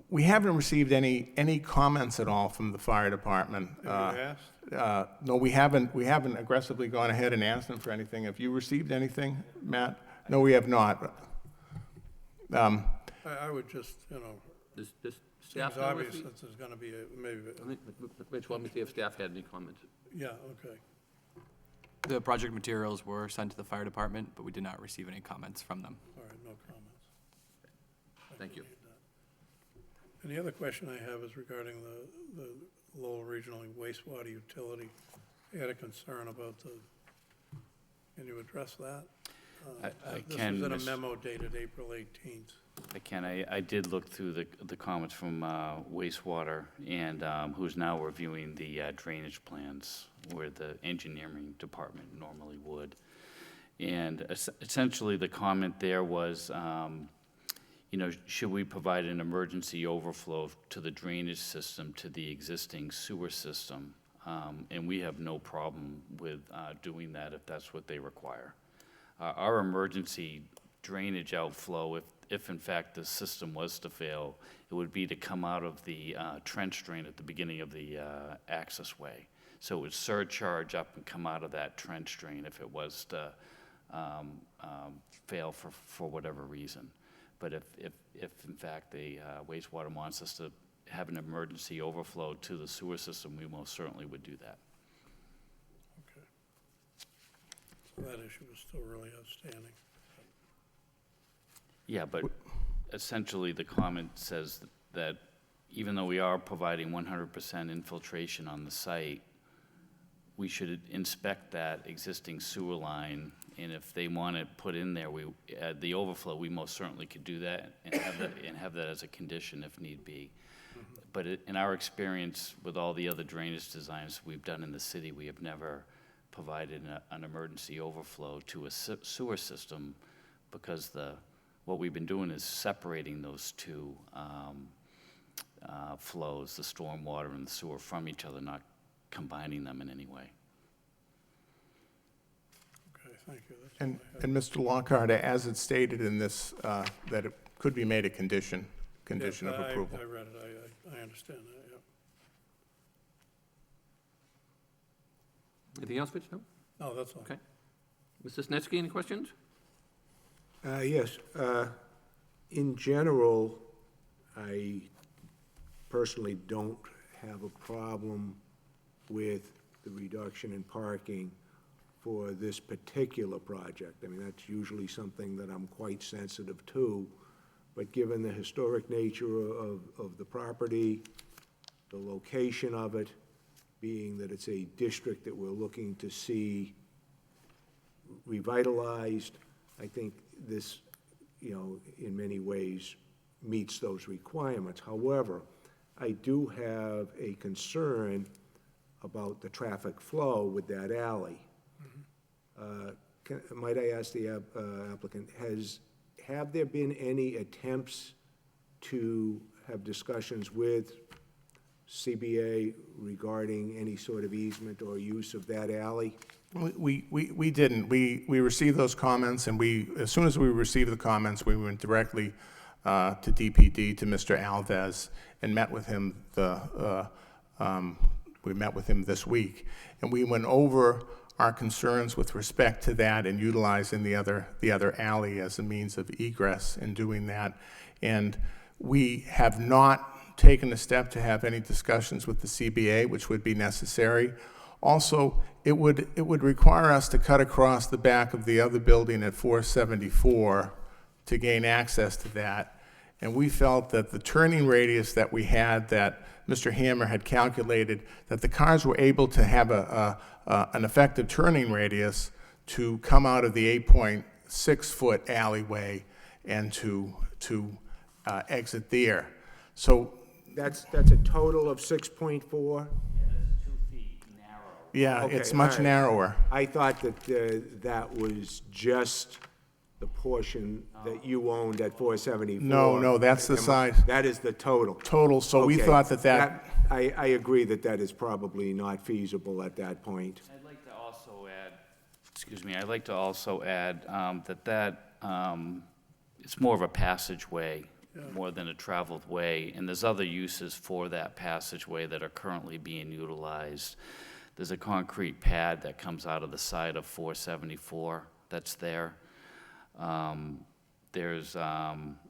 we haven't received any comments at all from the fire department. Have you asked? No, we haven't aggressively gone ahead and asked them for anything. Have you received anything, Matt? No, we have not. I would just, This seems staff have obvious received- that there's gonna be maybe, Rich, let me see if staff had any comments. yeah, okay. The project materials were sent to the fire department, but we did not receive any comments from them. All right, no comments. Thank you. And the other question I have is regarding the Lowell Regional Wastewater Utility. I had a concern about can you address that? I can, This was in a Ms. memo dated April 18th. I did look through the comments from wastewater, and who's now reviewing the drainage plans where the engineering department normally would. And essentially, the comment there was, should we provide an emergency overflow to the drainage system to the existing sewer system? And we have no problem with doing that if that's what they require. Our emergency drainage outflow, if in fact the system was to fail, it would be to come out of the trench drain at the beginning of the access way. So it would surcharge up and come out of that trench drain if it was to fail for whatever reason. But if in fact the wastewater wants us to have an emergency overflow to the sewer system, we most certainly would do that. Okay. So that issue is still really outstanding. Yeah, but essentially, the comment says that even though we are providing 100% infiltration on the site, we should inspect that existing sewer line, and if they want it put in there, the overflow, we most certainly could do that and have that as a condition if need be. But in our experience with all the other drainage designs we've done in the city, we have never provided an emergency overflow to a sewer system, because what we've been doing is separating those two flows, the storm water and the sewer, from each other, not combining them in any way. Okay, thank you. That's all I have. And Mr. Lockhart, as it's stated in this, that it could be made a condition of Yes, approval. I read it, I understand that, yeah. Anything else, Rich? No? No, that's all. Okay. Mr. Snetsky, any questions? Yes. In general, I personally don't have a problem with the reduction in parking for this particular project. I mean, that's usually something that I'm quite sensitive to, but given the historic nature of the property, the location of it, being that it's a district that we're looking to see revitalized, I think this, in many ways meets those requirements. However, I do have a concern about the traffic flow with that alley. Might I ask the applicant, have there been any attempts to have discussions with CBA regarding any sort of easement or use of that alley? We didn't. We received those comments, and as soon as we received the comments, we went directly to DPD, to Mr. Alves, and met with him we met with him this week. And we went over our concerns with respect to that and utilizing the other alley as a means of egress in doing that. And we have not taken a step to have any discussions with the CBA, which would be necessary. Also, it would require us to cut across the back of the other building at 474 to gain access to that. And we felt that the turning radius that we had, that Mr. Hammer had calculated, that the cars were able to have an effective turning radius to come out of the 8.6-foot alleyway and to exit there. So, That's a total of 6.4? Yeah, that's 2 feet narrow. yeah, Okay, it's much all right. narrower. I thought that that was just the portion that you owned at 474. No, that's the side. That is the total. Total, so we Okay, thought that I agree that that is probably not feasible at that point. I'd like to also add, it's more of a passageway, more than a traveled way, and there's other uses for that passageway that are currently being utilized. There's a concrete pad that comes out of the side of 474 that's there. There's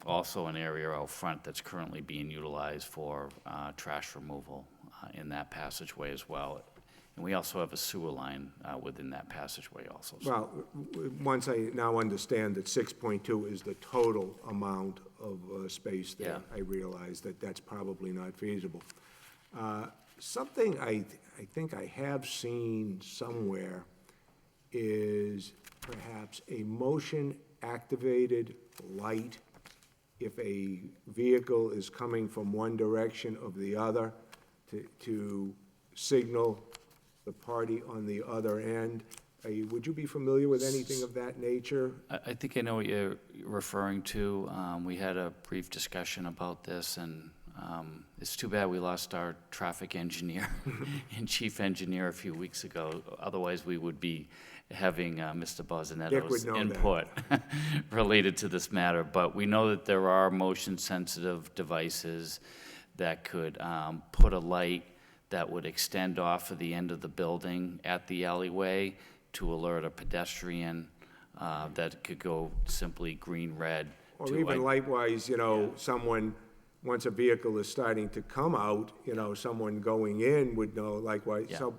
also an area out front that's currently being utilized for trash removal in that passageway as well. And we also have a sewer line within that passageway also. So Well, once I now understand that 6.2 is the total amount of space there, Yeah. I realize that that's probably not feasible. Something I think I have seen somewhere is perhaps a motion-activated light if a vehicle is coming from one direction or the other to signal the party on the other end. Would you be familiar with anything of that nature? I think I know what you're referring to. We had a brief discussion about this, and it's too bad we lost our traffic engineer and chief engineer a few weeks ago. Otherwise, we would be having Mr. Dick Bozanetto's would know that. input related to this matter. But we know that there are motion-sensitive devices that could put a light that would extend off of the end of the building at the alleyway to alert a pedestrian that could go simply green-red. Or even likewise, someone, once a vehicle is starting to come out, someone going in would know likewise. Yeah. So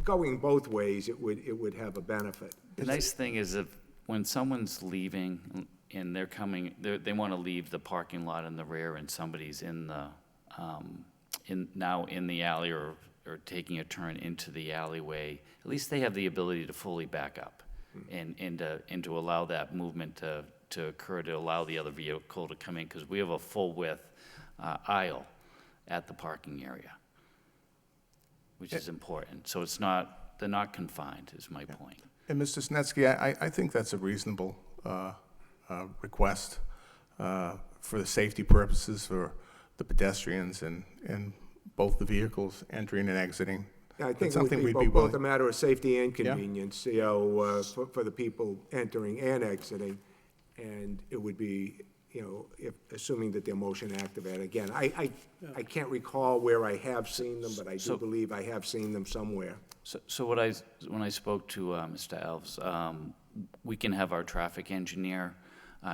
going both ways, it would have a benefit. The nice thing is when someone's leaving and they're coming, they want to leave the parking lot in the rear and somebody's in the, now in the alley or taking a turn into the alleyway, at least they have the ability to fully back up and to allow that movement to occur, to allow the other vehicle to come in, because we have a full width aisle at the parking area, which is important. So it's not, they're not confined, is my point. And Mr. Snetsky, I think that's a reasonable request for the safety purposes for the pedestrians and both the vehicles entering and exiting. I That's think it would something be we'd be both a willing. matter of safety and convenience, you know, for the people entering and exiting. And it would be, you know, assuming that they're motion activated. Again, I can't recall where I have seen them, but I do believe I have seen them somewhere. So when I spoke to Mr. Alves, we can have our traffic engineer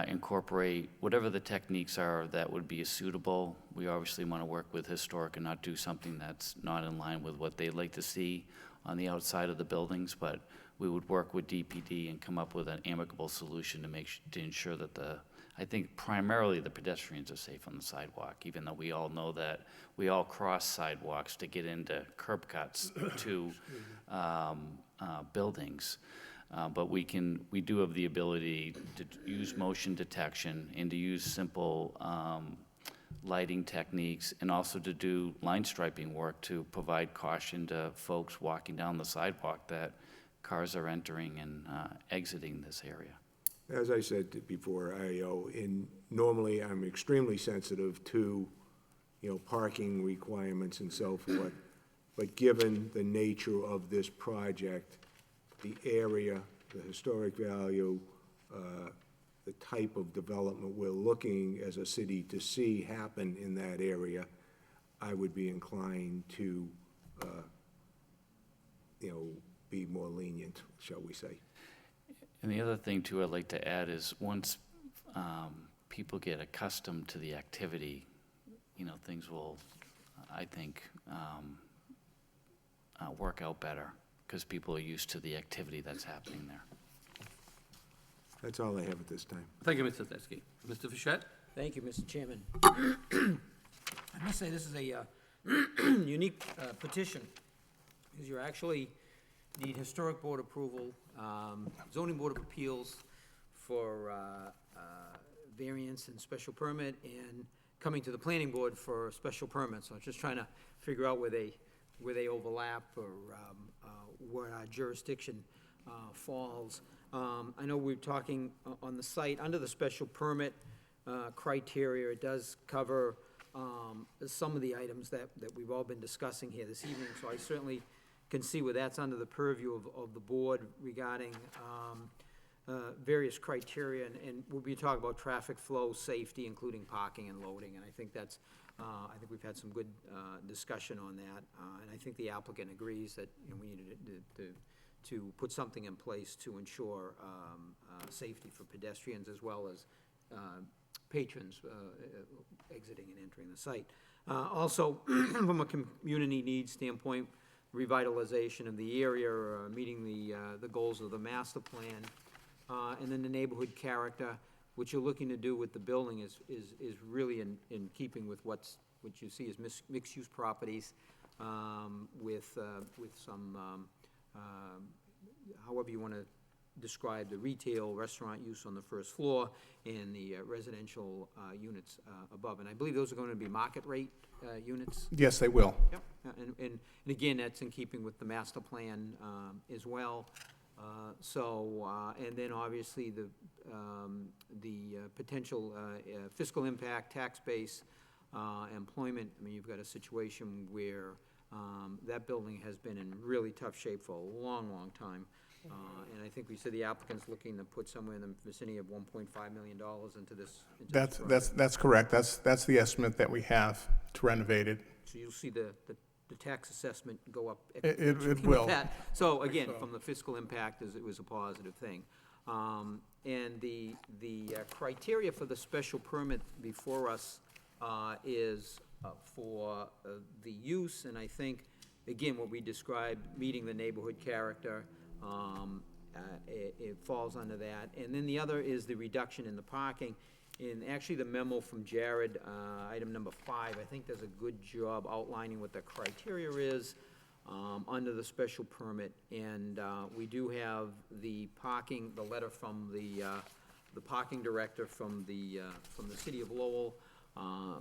incorporate whatever the techniques are that would be suitable. We obviously want to work with historic and not do something that's not in line with what they'd like to see on the outside of the buildings, but we would work with DPD and come up with an amicable solution to ensure that I think primarily the pedestrians are safe on the sidewalk, even though we all know that we all cross sidewalks to get into curb cuts to buildings. But we do have the ability to use motion detection and to use simple lighting techniques, and also to do line striping work to provide caution to folks walking down the sidewalk that cars are entering and exiting this area. As I said before, normally I'm extremely sensitive to, you know, parking requirements and so forth. But given the nature of this project, the area, the historic value, the type of development we're looking as a city to see happen in that area, I would be inclined to, you know, be more lenient, shall we say. And the other thing, too, I'd like to add is once people get accustomed to the activity, you know, things will, I think, work out better, because people are used to the activity that's happening there. That's all I have at this time. Thank you, Mr. Snetsky. Mr. Fischett? Thank you, Mr. Chairman. I must say, this is a unique petition, because you actually need historic board approval, zoning board of appeals for variance and special permit, and coming to the planning board for a special permit. So I'm just trying to figure out where they overlap, or where our jurisdiction falls. I know we're talking on the site, under the special permit criteria, it does cover some of the items that we've all been discussing here this evening, so I certainly can see where that's under the purview of the board regarding various criteria, and we'll be talking about traffic flow, safety, including parking and loading, and I think that's, I think we've had some good discussion on that, and I think the applicant agrees that, you know, we needed to put something in place to ensure safety for pedestrians as well as patrons exiting and entering the site. Also, from a community needs standpoint, revitalization of the area, meeting the goals of the master plan, and then the neighborhood character, what you're looking to do with the building is really in keeping with what you see as mixed-use properties, with some, however you want to describe the retail restaurant use on the first floor and the residential units above. And I believe those are going to be market rate units. Yes, they will. Yep, and again, that's in keeping with the master plan as well. And then obviously the potential fiscal impact, tax base, employment. I mean, you've got a situation where that building has been in really tough shape for a long, long time. And I think we said the applicant's looking to put somewhere in the vicinity of $1.5 million into this. That's correct. That's the estimate that we have to renovate it. So you'll see the tax assessment go up. It will. That. So again, from the fiscal impact, it was a positive thing. And the criteria for the special permit before us is for the use, and I think, again, what we described, meeting the neighborhood character, it falls under that. And then the other is the reduction in the parking. And actually, the memo from Jared, item number 5, I think does a good job outlining what the criteria is under the special permit. And we do have the letter from the parking director from the city of Lowell,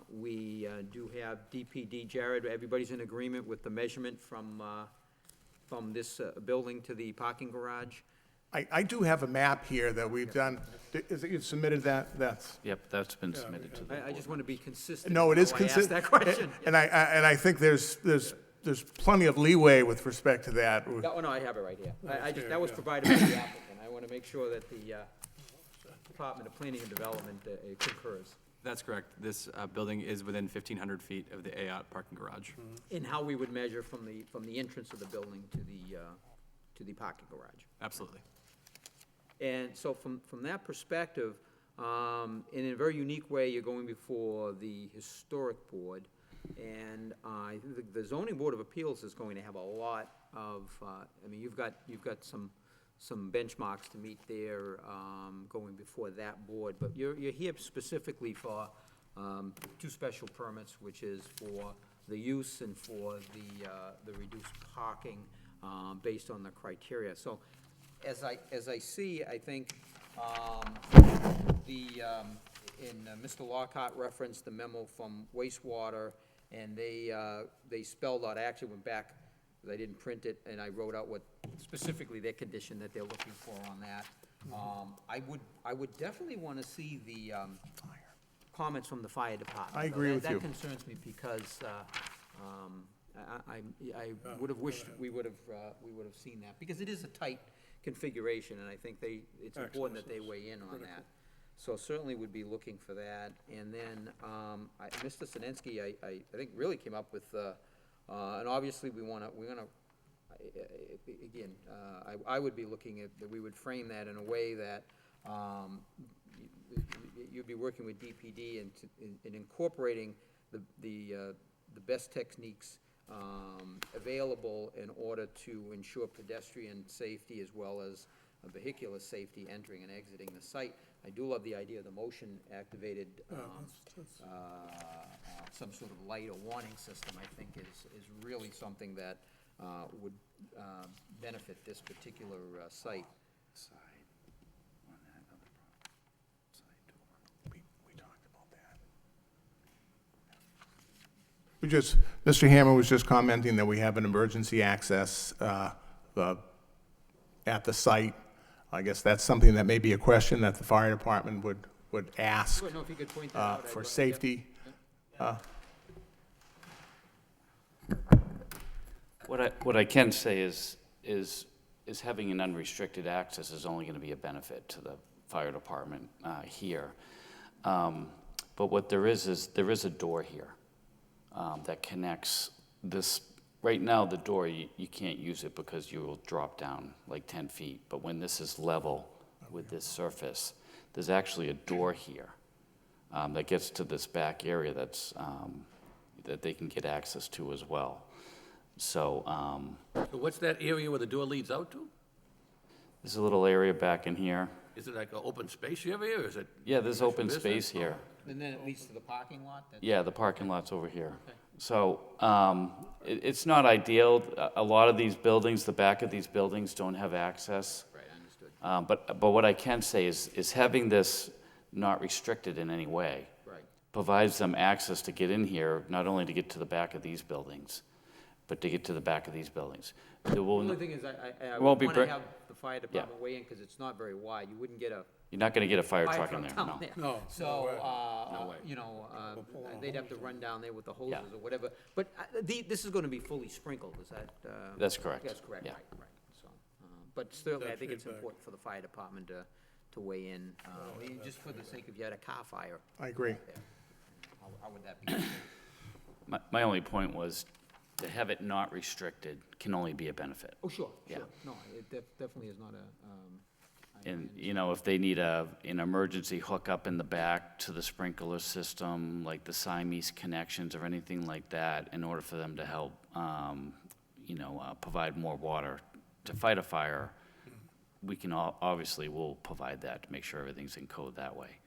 We do have DPD, Jared, everybody's in agreement with the measurement from this building to the parking garage? I do have a map here that we've done. Is it, you submitted that? That's, Yep, that's been submitted to the I just want to be consistent. no, it is how I asked consistent. that question. And I think there's plenty of leeway with respect to that. Oh, no, I have it right here. That was provided by the applicant. I want to make sure that the Department of Planning and Development concurs That's correct. This building is within 1,500 feet of the AOT parking garage. in how we would measure from the entrance of the building to the parking garage. Absolutely. And so from that perspective, in a very unique way, you're going before the Historic Board. And I think the Zoning Board of Appeals is going to have a lot of, I mean, you've got some benchmarks to meet there, going before that board. But you're here specifically for two special permits, which is for the use and for the reduced parking, based on the criteria. So as I see, I think, Mr. Lockhart referenced the memo from wastewater, and they spelled out, I actually went back, because I didn't print it, and I wrote out what, specifically their condition that they're looking for on that. I would definitely want to see the comments from the fire department. I agree with you. That concerns me because I would have wished we would have seen that, because it is a tight configuration, and I think it's important that they weigh in on that. So certainly would be looking for that. And then, Mr. Sinensky, I think really came up with, and obviously we're gonna, again, I would be looking at, that we would frame that in a way that, you'd be working with DPD and incorporating the best techniques available in order to ensure pedestrian safety as well as vehicular safety entering and exiting the site. I do love the idea of the motion-activated, some sort of light or warning system, I think is really something that would benefit this particular site. We talked about that. Mr. Hammer was just commenting that we have an emergency access at the site. I guess that's something that may be a question that the fire department would ask I don't know if you could point that out. for safety. What I can say is having an unrestricted access is only gonna be a benefit to the fire department, here. But what there is a door here, that connects this. Right now, the door, you can't use it because you will drop down like 10 feet. But when this is level with this surface, there's actually a door here, that gets to this back area that's, that they can get access to as well. So, So what's that area where the door leads out to? there's a little area back in here. Is it like an open space area, or is it? Yeah, there's open business? space here. And then it leads to the parking lot? Yeah, the parking lot's over here. So, it's not ideal. A lot of these buildings, the back of these buildings don't have access. Right, understood. But what I can say is having this not restricted in any way Right. provides them access to get in here, not only to get to the back of these buildings, but to get to the back of these buildings. There The will, only thing is, I won't would be want to brick- have the fire department weigh in, because it's not very wide. You wouldn't get a you're not gonna get a fire fire truck in truck there, down no. there. No, So, no way. you know, pull on a they'd have hose to run down there with the hoses Yeah. or whatever. But this is going to be fully sprinkled, is that? That's correct. That's correct, Yeah. right. So, but certainly, I That think it's feedback. important for the fire department to weigh in, just for the sake of you had a car fire. I agree. there. How would that be? My only point was to have it not restricted can only be a benefit. Oh, sure, Yeah. sure. No, it definitely is not a, And, you know, if they need an emergency hookup in the back to the sprinkler system, like the Siamese connections or anything like that, in order for them to help, provide more water to fight a fire, we can obviously, we'll provide that to make sure everything's in code that way.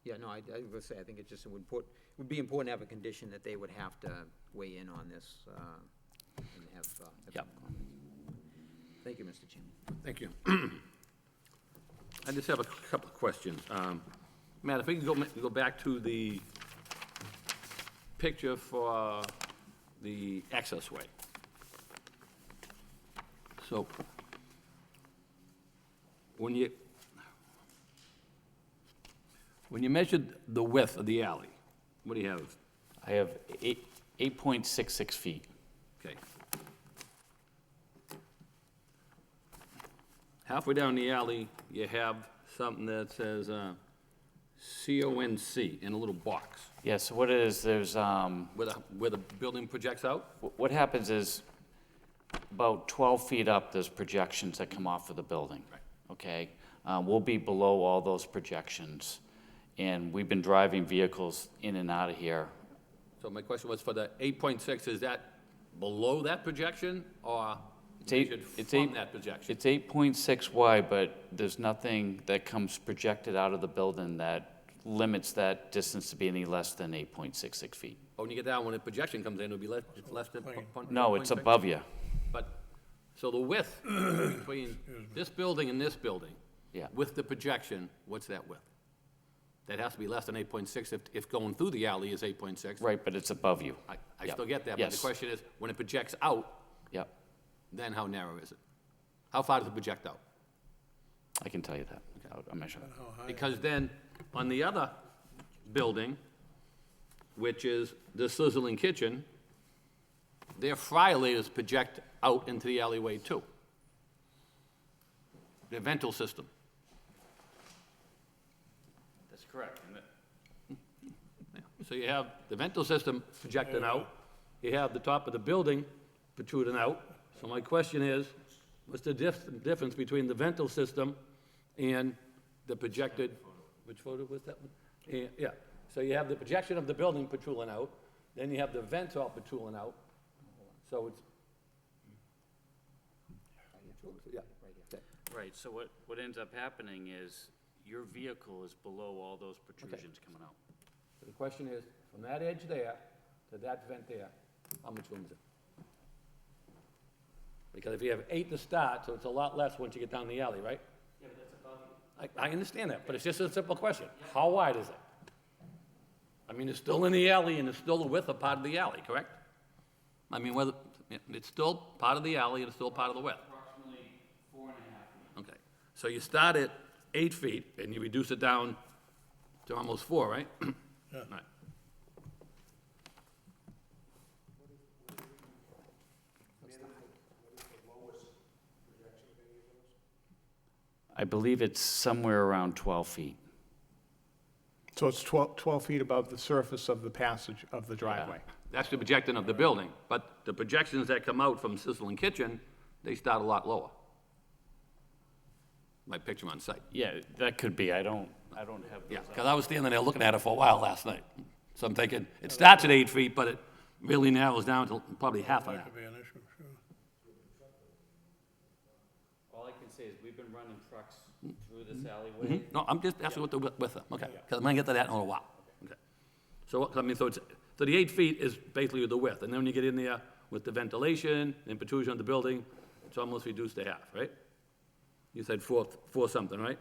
yeah, no, I would say, I think it's just would be important to have a condition that they would have to weigh in on this, and have some Yep. comments. Thank you, Mr. Chairman. Thank you. I just have a couple of questions. Matt, if we can go back to the picture for the access way. So, when you measured the width of the alley, what do you have? I have 8.66 feet. Okay. Halfway down the alley, you have something that says CONC in a little box, Yeah, so what it is, there's, where the building projects out? what happens is, about 12 feet up, there's projections that come off of the building. Right. Okay? We'll be below all those projections, and we've been driving vehicles in and out of here. So my question was, for the 8.6, is that below that projection, or measured from that projection? It's 8.6 wide, but there's nothing that comes projected out of the building that limits that distance to be any less than 8.66 feet. When you get down, when the projection comes in, it'll be less, it's less than. No, it's 8.6? above you. But, so the width between this building and this building? Yeah. With the projection, what's that width? That has to be less than 8.6 if going through the alley is 8.6. Right, but it's above you. I Yep. still get that, but Yes. the question is, when it projects out, Yep, then how narrow is it? How far does it project out? I can tell you that. I'll measure that. Because then, on the other building, which is the sizzling kitchen, their fryer layers project out into the alleyway too. Their ventile system. That's correct. So you have the ventile system projecting out, you have the top of the building protruding out. So my question is, what's the difference between the ventile system and the projected, which photo was that one? Yeah, so you have the projection of the building protruding out, then you have the vents all protruding out, so it's. Yeah, okay. Right, so what ends up happening is your vehicle is below all those protrusions coming out. So the question is, from that edge there to that vent there, how much room is it? Because if you have 8 to start, so it's a lot less once you get down the alley, right? Yeah, but that's above you. I understand that, but it's just a simple question. How wide is it? I mean, it's still in the alley, and it's still the width of part of the alley, correct? I mean, whether, it's still part of the alley, and it's still part of the width. Approximately 4.5 feet. Okay, so you start at 8 feet, and you reduce it down to almost 4, right? Yeah. Right. I believe it's somewhere around 12 feet. So it's 12 feet above the surface of the passage of the driveway. That's the projection of the building, but the projections that come out from Sizzling Kitchen, they start a lot lower. My picture on site. Yeah, that could be. I don't have those. Yeah, because I was standing there looking at it for a while last night. So I'm thinking, it starts at 8 feet, but it really narrows down to probably half of That that. could be an issue, sure. All I can say is we've been running trucks through this alleyway. No, I'm just asking what the width of, okay, because I'm gonna get to that in a little while. Okay. So, I mean, so the 8 feet is basically the width, and then when you get in there with the ventilation and protrusion of the building, it's almost reduced to half, right? You said four something, right?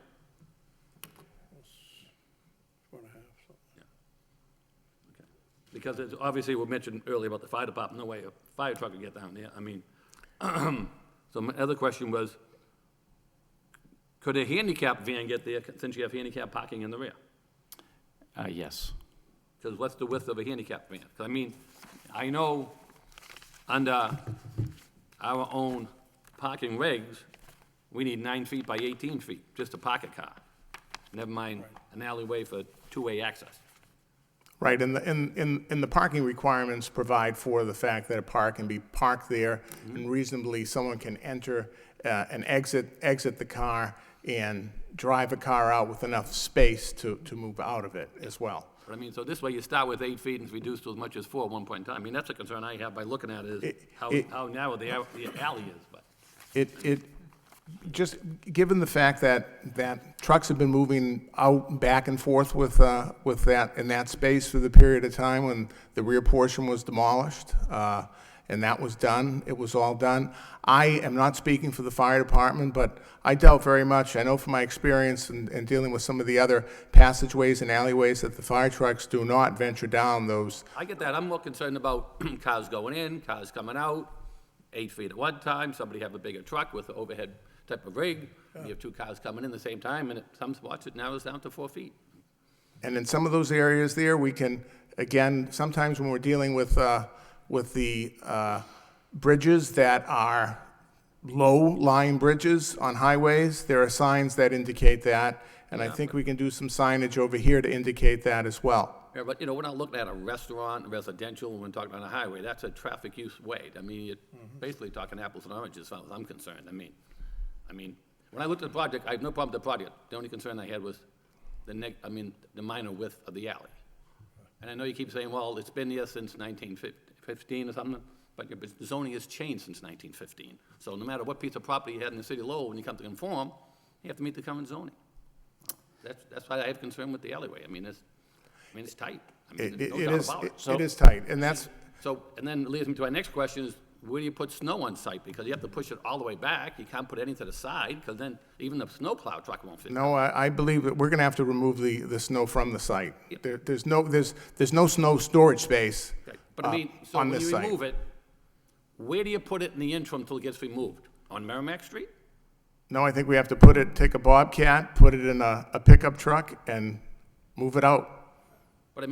4.5, something. Because it's, obviously, we mentioned earlier about the fire department, no way a fire truck would get down there, I mean, so my other question was, could a handicap van get there, since you have handicap parking in the rear? Yes. Because what's the width of a handicap van? 'Cause I mean, I know under our own parking regs, we need 9 feet by 18 feet, just to park a car. Never mind an alleyway for two-way access. Right, and the parking requirements provide for the fact that a car can be parked there, and reasonably, someone can enter and exit the car and drive a car out with enough space to move out of it as well. But I mean, so this way you start with 8 feet and it's reduced to as much as 4 at one point in time. I mean, that's a concern I have by looking at it, is how narrow the alley is, but. Just given the fact that trucks have been moving out back and forth with that, in that space for the period of time when the rear portion was demolished, and that was done. It was all done. I am not speaking for the fire department, but I doubt very much, I know from my experience in dealing with some of the other passageways and alleyways, that the fire trucks do not venture down those. I get that. I'm more concerned about cars going in, cars coming out, 8 feet at one time. Somebody have a bigger truck with an overhead type of rig. You have 2 cars coming in the same time, and at some spots it narrows down to 4 feet. And in some of those areas there, we can, again, sometimes when we're dealing with the bridges that are low-lying bridges on highways, there are signs that indicate that, and I think we can do some signage over here to indicate that as well. Yeah, but, we're not looking at a restaurant, residential, when we're talking about a highway. That's a traffic use way. I mean, you're basically talking apples and oranges as far as I'm concerned. I mean, when I looked at the project, I have no problem with the project. The only concern I had was the minor width of the alley. And I know you keep saying, well, it's been here since 1915 or something, but your zoning has changed since 1915. So no matter what piece of property you had in the city of Lowell, when you come to conform, you have to meet the current zoning. That's why I have concern with the alleyway. It's tight. There's no doubt about it. It is tight, and that's, So, and then it leads me to my next question is, where do you put snow on site? Because you have to push it all the way back. You can't put any to the side, because then even the snowplow truck won't fit. no, I believe that we're gonna have to remove the snow from the site. There's no snow storage space Okay, but so on when this you site. remove it, where do you put it in the interim until it gets removed? On Merrimack Street? No, I think we have to take a Bobcat, put it in a pickup truck, and move it out. But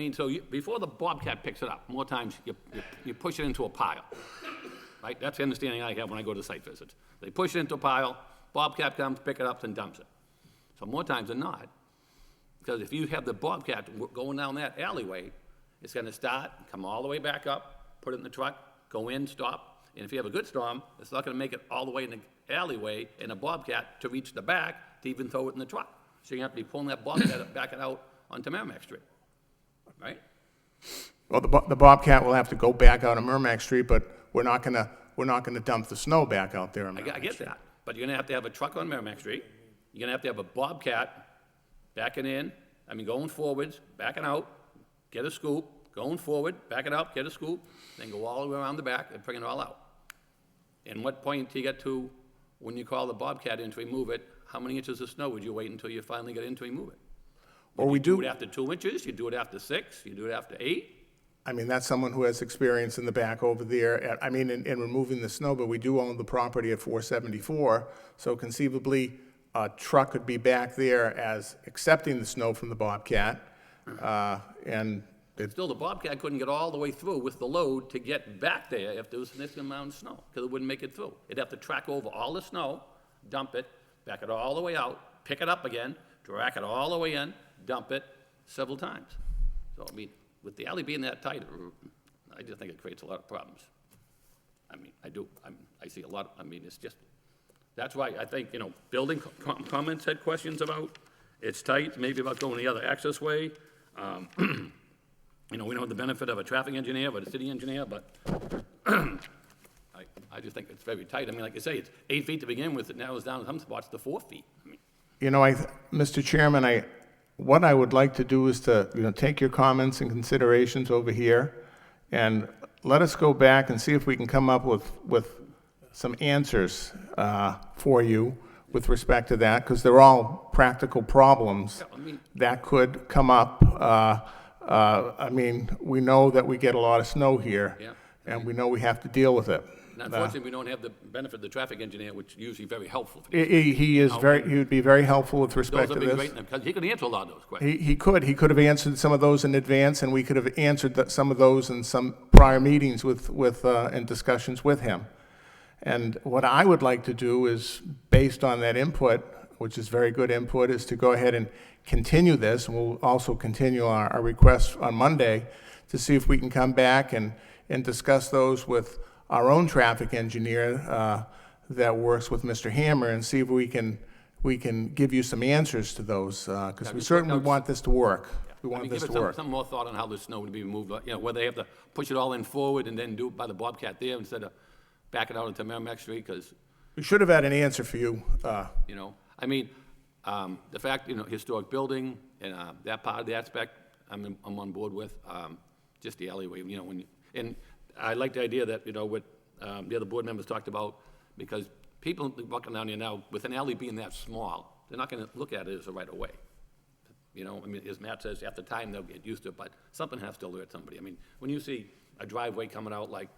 before the Bobcat picks it up, more times you push it into a pile, right? That's the understanding I have when I go to site visits. They push it into a pile, Bobcat comes, pick it up, and dumps it. So more times than not, because if you have the Bobcat going down that alleyway, it's gonna start, come all the way back up, put it in the truck, go in, stop, and if you have a good storm, it's not gonna make it all the way in the alleyway in a Bobcat to reach the back to even throw it in the truck. So you have to be pulling that Bobcat up, backing out onto Merrimack Street, right? Well, the Bobcat will have to go back out on Merrimack Street, but we're not gonna dump the snow back out there on I Merrimack get Street. that, but you're gonna have to have a truck on Merrimack Street, you're gonna have to have a Bobcat backing in, going forwards, backing out, get a scoop, going forward, back it up, get a scoop, then go all the way around the back and bring it all out. And what point do you get to when you call the Bobcat in to remove it? How many inches of snow would you wait until you finally get in to remove it? Or we Do do, it after 2 inches, you do it after 6, you do it after 8? that's someone who has experience in the back over there, in removing the snow, but we do own the property at 474, so conceivably, a truck could be back there as accepting the snow from the Bobcat, and Still, the Bobcat couldn't get all the way through with the load to get back there if there was a significant amount of snow, because it wouldn't make it through. It'd have to track over all the snow, dump it, back it all the way out, pick it up again, drag it all the way in, dump it several times. So, with the alley being that tight, I just think it creates a lot of problems. I do. I see a lot, it's just, that's why I think, building comments had questions about, it's tight, maybe about going the other access way. We don't have the benefit of a traffic engineer, but a city engineer, but I just think it's very tight. Like I say, it's 8 feet to begin with, it narrows down in some spots to 4 feet. Mr. Chairman, what I would like to do is to, take your comments and considerations over here, and let us go back and see if we can come up with some answers for you with respect to that, because they're all practical problems that could come up. We know that we get a lot of snow here, Yeah. and we know we have to deal with it. And unfortunately, we don't have the benefit of the traffic engineer, which is usually very helpful. He would be very helpful with respect Those to would be this. great, because he can answer a lot of those questions. He could have answered some of those in advance, and we could have answered some of those in some prior meetings and discussions with him. And what I would like to do is, based on that input, which is very good input, is to go ahead and continue this, and we'll also continue our requests on Monday to see if we can come back and discuss those with our own traffic engineer that works with Mr. Hammer, and see if we can give you some answers to those, because we certainly want this to work. We want this to work. Some more thought on how the snow would be removed, whether they have to push it all in forward and then do it by the Bobcat there instead of back it out into Merrimack Street, because, We should have had an answer for you. the fact, historic building and that part of the aspect, I'm on board with, just the alleyway, I like the idea that, what the other board members talked about, because people walking down here now, with an alley being that small, they're not gonna look at it as a right of way. As Matt says, after time, they'll get used to it, but something has to alert somebody. When you see a driveway coming out, like,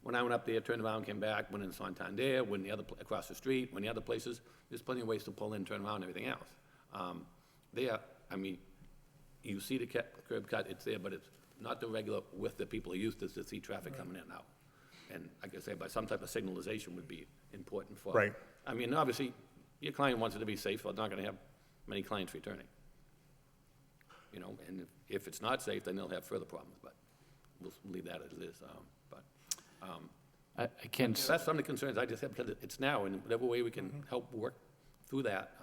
when I went up there, turned around, came back, went in Santander, went the other, across the street, went the other places, there's plenty of ways to pull in, turn around, and everything else. You see the curb cut, it's there, but it's not the regular width that people are used to see traffic coming in and out. And like I say, by some type of signalization would be important for. Right. Obviously, your client wants it to be safe, so they're not gonna have many clients returning. And if it's not safe, then they'll have further problems, but we'll leave that as it is. I can't, That's some of the concerns I just have, because it's now, and whatever way we can help work through that,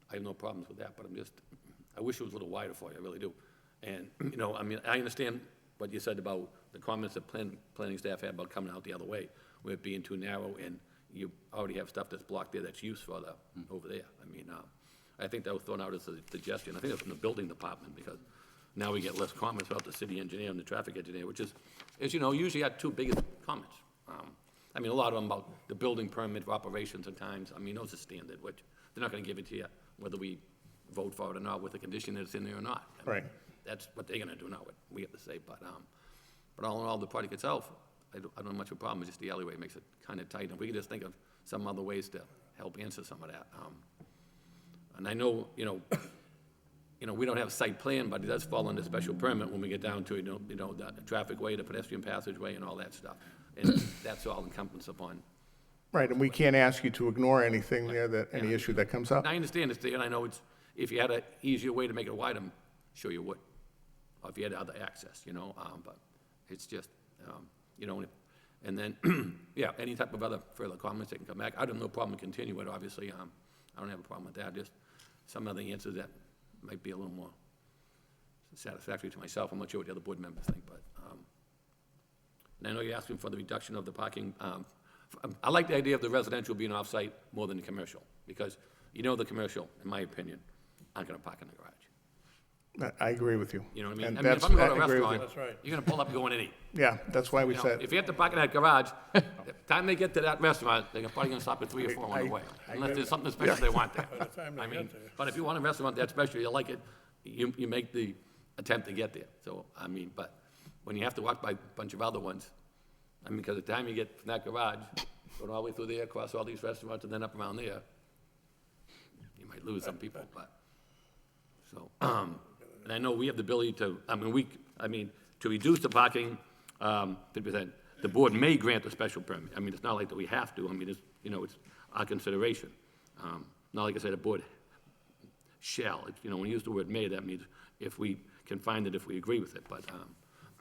I have no problems with that, but I wish it was a little wider for you, I really do. And, I understand what you said about the comments that planning staff had about coming out the other way, where it being too narrow, and you already have stuff that's blocked there that's used for over there. I think that was thrown out as a suggestion. I think it's from the building department, because now we get less comments about the city engineer and the traffic engineer, which is, as you know, usually our two biggest comments. A lot of them about the building permit for operations and times. Those are standard, which they're not gonna give it to you, whether we vote for it or not, with the condition that it's in there or not. Right. That's what they're gonna do, not what we have to say, but all in all, the project itself, I don't have much of a problem, it's just the alleyway makes it kinda tight, and we can just think of some other ways to help answer some of that. And I know, we don't have a site plan, but it does fall under special permit when we get down to, the traffic way, the pedestrian passageway, and all that stuff. And that's all encompassed upon. Right, and we can't ask you to ignore anything there, any issue that comes up. I understand it's there, and I know if you had an easier way to make it wide, I'm sure you would. Or if you had other access, but it's just, and then, any type of other further comments that can come back. I have no problem continuing it, obviously. I don't have a problem with that, just some other answers that might be a little more satisfactory to myself. I'm not sure what the other board members think, but, and I know you're asking for the reduction of the parking. I like the idea of the residential being off-site more than the commercial, because the commercial, in my opinion, aren't gonna park in the garage. I agree with you. You know what I mean? And If that's- I'm gonna go to I a agree with restaurant, you. That's right. you're gonna pull up, and go in and eat. Yeah, that's why we said, If you have to park in that garage, the time they get to that restaurant, they're probably gonna stop at 3 or 4 on the way, unless there's something special they want there. By the time they get there. But if you want a restaurant that special, you like it, you make the attempt to get there. So, but when you have to walk by a bunch of other ones, because the time you get from that garage, going all the way through there, across all these restaurants, and then up around there, you might lose some people, but, so, and I know we have the ability to, to reduce the parking, 50%, the board may grant a special permit. It's not like that we have to, it's our consideration. Not like I said, the board shall, when you use the word may, that means if we can find it, if we agree with it, but,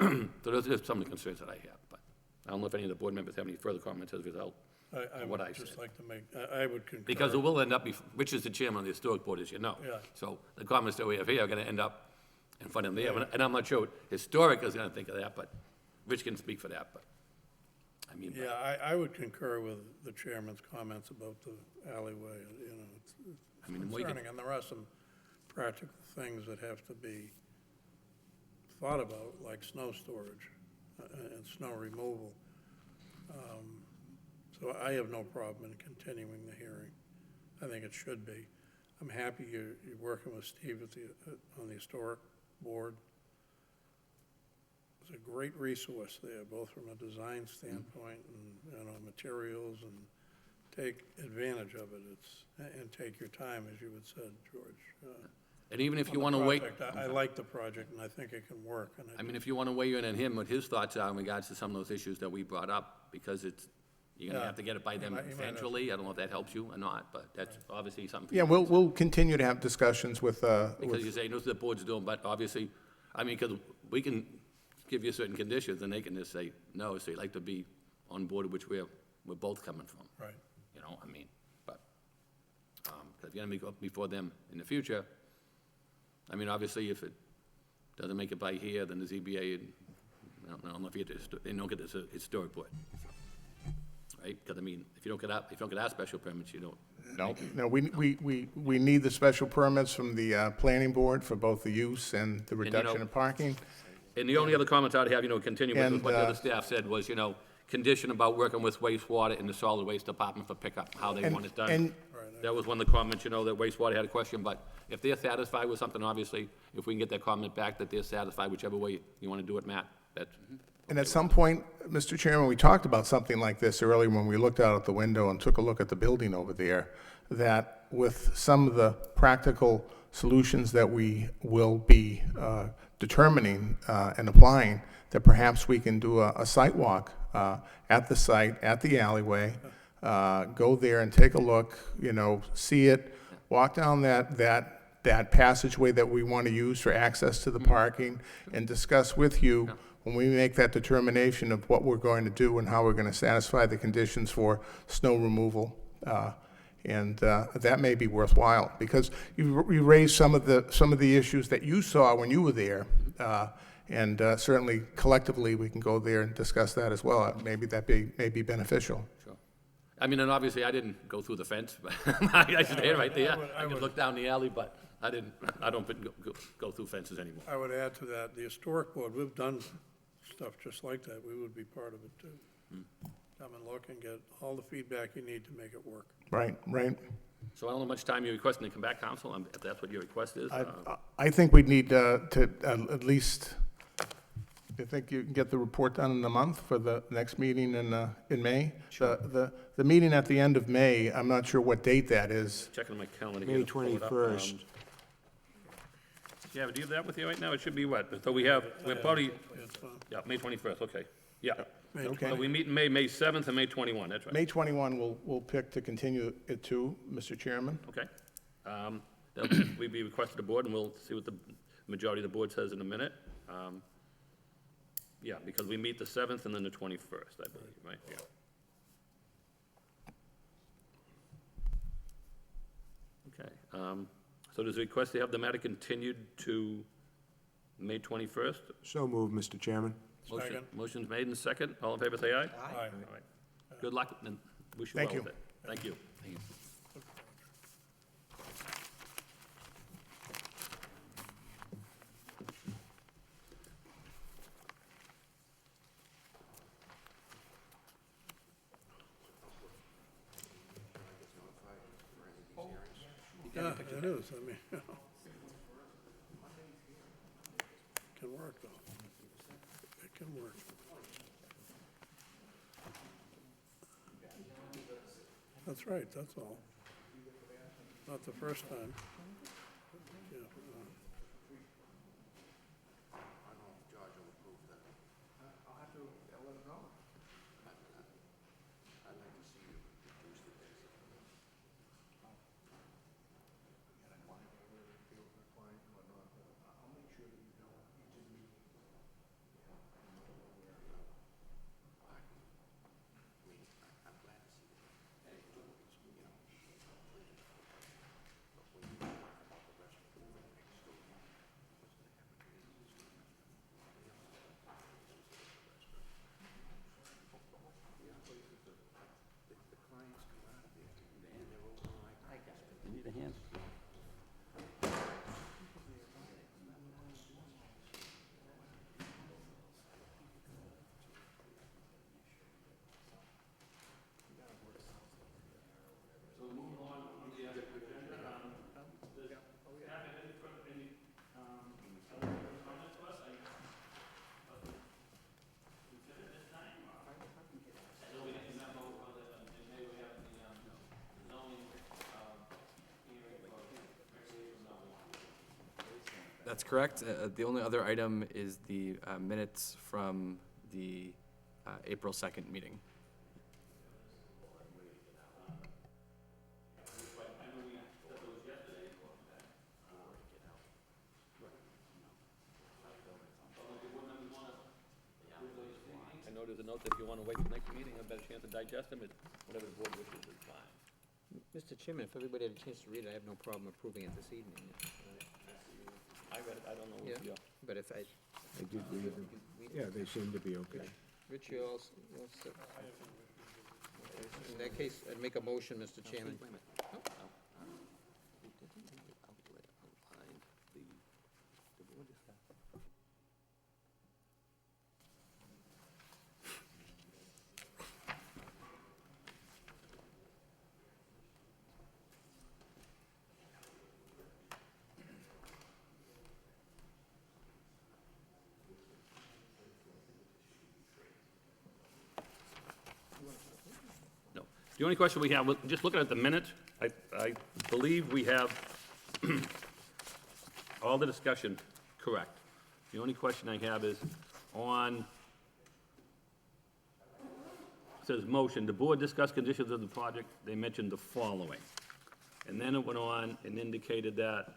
so those are some of the concerns that I have, but I don't know if any of the board members have any further comments as a result I of what I would said. just like to make, I would concur. Because it will end up, Rich is the chairman of the historic board, as you know. Yeah. So the comments that we have here are gonna end up in front of them there, and I'm not sure what historic is gonna think of that, but Rich can speak for that, but, Yeah, I would concur with the chairman's comments about the alleyway, it's we can- concerning, and there are some practical things that have to be thought about, like snow storage and snow removal. So I have no problem in continuing the hearing. I think it should be. I'm happy you're working with Steve on the historic board. It's a great resource there, both from a design standpoint and, materials, and take advantage of it. And take your time, as you had said, George. and even if on you the wanna wait, project. I like the project, and I think it can work. And if you wanna weigh in on him, what his thoughts are in regards to some of those issues that we brought up, because you're gonna Yeah. have to get it by them You might have- eventually. I don't know if that helps you or not, but that's obviously something. yeah, we'll continue to have discussions with, Because you say, the board's doing, but obviously, because we can give you certain conditions, and they can just say, no, so you'd like to be on board, which we're both coming from. Right. But, because if you're gonna go before them in the future, obviously, if it doesn't make it by here, then the ZBA, I don't know if they don't get this historic board. Right? Because, if you don't get our special permits, you don't. no, we need the special permits from the planning board for both the use and the reduction of parking. And the only other comments I'd have, continuing with And, what the other staff said was, condition about working with wastewater and the solid waste department for pickup, how they want it done. and- That was one of the comments, that wastewater had a question, but if they're satisfied with something, obviously, if we can get that comment back that they're satisfied, whichever way you want to do it, Matt, that's, And at some point, Mr. Chairman, we talked about something like this earlier when we looked out at the window and took a look at the building over there, that with some of the practical solutions that we will be determining and applying, that perhaps we can do a site walk at the site, at the alleyway, go there and take a look, see it, walk down that passageway that we want to use for access to the parking, and discuss with you when we make that determination of what we're going to do and how we're going to satisfy the conditions for snow removal. And that may be worthwhile, because you raised some of the issues that you saw when you were there. And certainly collectively, we can go there and discuss that as well. Maybe that may be beneficial. sure. I mean, and obviously, I didn't go through the fence, but I should say it right there. I could look down the alley, but I don't go through fences anymore. I would add to that, the historic board, we've done stuff just like that. We would be part of it too. Come and look and get all the feedback you need to make it work. Right. So I don't know how much time you're requesting to come back, council, if that's what your request is. I think we'd need to at least, I think you can get the report done in a month for the next meeting in May. The meeting at the end of May, I'm not sure what date that is. Checking my calendar. May here to pull it up. 21st. Yeah, do you have that with you right now? It should be what? So we're probably, It's, yeah, May 21st, okay. Yeah. May Okay. So we meet in May 7th and May 21, that's right. May 21, we'll pick to continue it to, Mr. Chairman. Okay. We'd be requested the board, and we'll see what the majority of the board says in a minute. Yeah, because we meet the 7th and then the 21st, I believe, right? Yeah. Okay. So there's a request to have the matter continued to May 21st. So moved, Mr. Chairman. Second. Motion's made and second. All in favor, say aye. Aye. All right. Good luck, and wish you Thank well you. with it. Thank you. Yeah, it is, I mean, can work though. It can work. That's right, that's all. Not the first time. Yeah, That's correct. The only other item is the minutes from the April 2nd meeting. I know there's a note that if you want to wait for the next meeting, have a better chance to digest them, whatever the board wishes is fine. Mr. Chairman, if everybody had a chance to read it, I have no problem approving it this evening. I read it, I don't know. Yeah, but if I, I did read them. Yeah, they seem to be okay. Rich, you all set? In that case, I'd make a motion, Mr. Chairman. The only question we have, just looking at the minutes, I believe we have all the discussion correct. The only question I have is on, it says motion, the board discussed conditions of the project, they mentioned the following. And then it went on and indicated that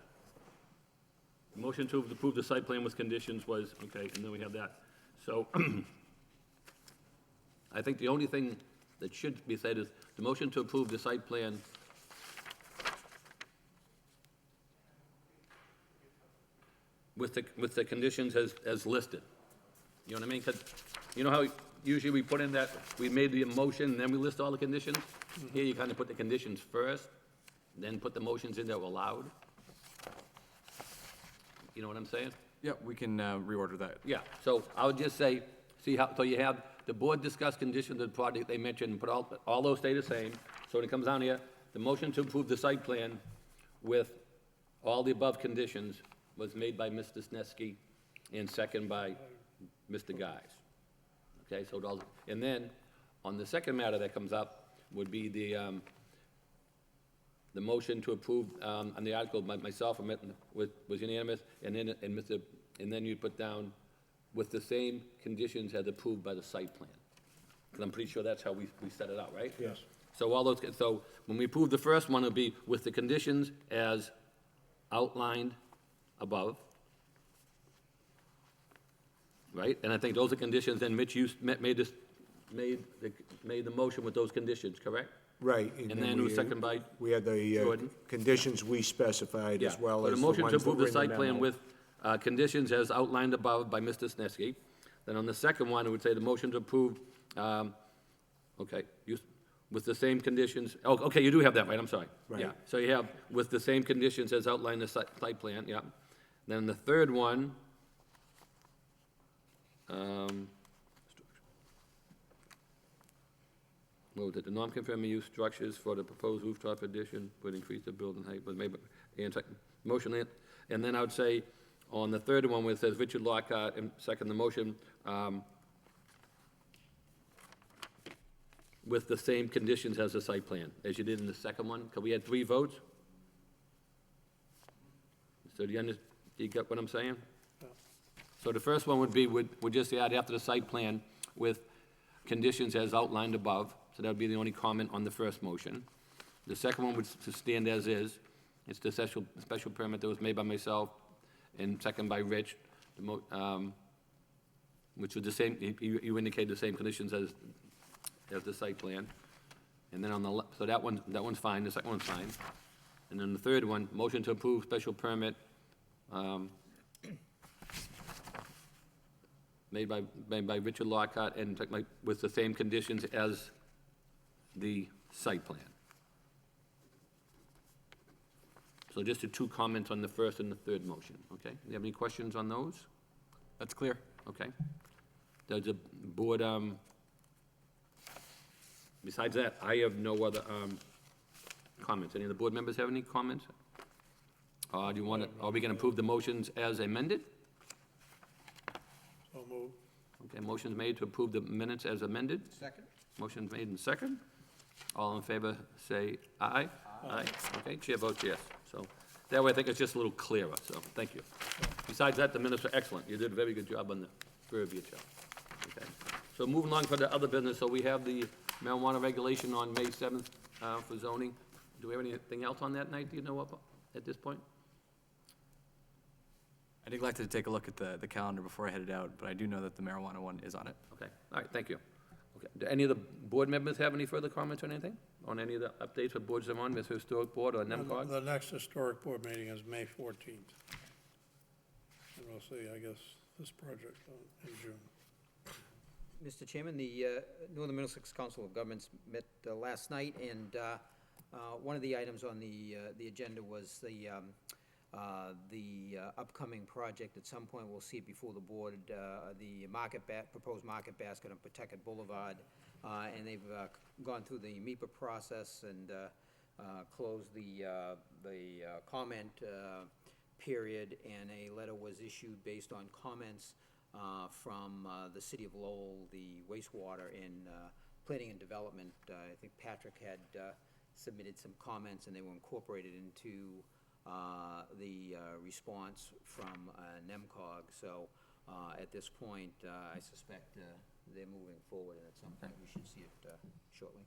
the motion to approve the site plan with conditions was, okay, and then we have that. So I think the only thing that should be said is the motion to approve the site plan with the conditions as listed. You know what I mean? 'Cause you know how usually we put in that, we made the motion, and then we list all the conditions? Here, you kind of put the conditions first, then put the motions in that were allowed. You know what I'm saying? Yeah, we can reorder that. Yeah, so I would just say, see how, so you have, the board discussed conditions of the project they mentioned, put all those stay the same. So when it comes down here, the motion to approve the site plan with all the above conditions was made by Mr. Sneski and second by Mr. Guys. Okay, so it all, and then, on the second matter that comes up would be the motion to approve, on the article by myself, was unanimous, and then you put down with the same conditions as approved by the site plan. Because I'm pretty sure that's how we set it out, right? Yes. So all those, so when we approve the first one, it'll be with the conditions as outlined above. Right? And I think those are conditions, and Mitch, you made the motion with those conditions, correct? Right. And then it was seconded by We had the Jordan. conditions we specified as well So as the the motion to ones that approve were the in the site plan memo. with conditions as outlined above by Mr. Sneski. Then on the second one, it would say the motion to approve, with the same conditions, oh, okay, you do have that, right, I'm sorry. Right. Yeah, so you have with the same conditions as outlined in the site plan, yeah. Then the third one, what was it, the non-conforming use structures for the proposed rooftop addition would increase the building height, was made by, motion, and then I would say, on the third one, where it says Richard Lockhart, and second the motion, with the same conditions as the site plan, as you did in the second one, because we had 3 votes. So do you get what I'm saying? So the first one would be, would just add after the site plan with conditions as outlined above, so that would be the only comment on the first motion. The second one would to stand as is. It's the special permit that was made by myself and second by Rich, which was the same, you indicated the same conditions as the site plan. And then on the, so that one's fine, the second one's fine. And then the third one, motion to approve special permit, made by Richard Lockhart and with the same conditions as the site plan. So just the 2 comments on the first and the third motion, okay? Do you have any questions on those? That's clear. Okay. Does the board, besides that, I have no other comments. Any of the board members have any comments? Do you want to, are we going to approve the motions as amended? So moved. Okay, motion's made to approve the minutes as amended. Second? Motion's made in second. All in favor, say aye. Aye. Okay, chair votes yes. So that way I think it's just a little clearer, so thank you. Besides that, the minutes are excellent. You did a very good job on the verbiage. Okay. So moving along for the other business, so we have the marijuana regulation on May 7th for zoning. Do we have anything else on that night, do you know what, at this point? I did like to take a look at the calendar before I headed out, but I do know that the marijuana one is on it. Okay, all right, thank you. Okay, do any of the board members have any further comments on anything? On any of the updates for boards they're on, with Historic Board or NEMCOG? The next historic board meeting is May 14th. And we'll see, I guess, this project in June. Mr. Chairman, the Northern Middlesex Council of Governments met last night, and one of the items on the agenda was the upcoming project. At some point, we'll see it before the board, the proposed market basket on Pawtucket Boulevard. And they've gone through the MEPA process and closed the comment period, and a letter was issued based on comments from the city of Lowell, the wastewater and planning and development, I think Patrick had submitted some comments, and they were incorporated into the response from NEMCOG. So at this point, I suspect they're moving forward, and at some point, we should see it shortly.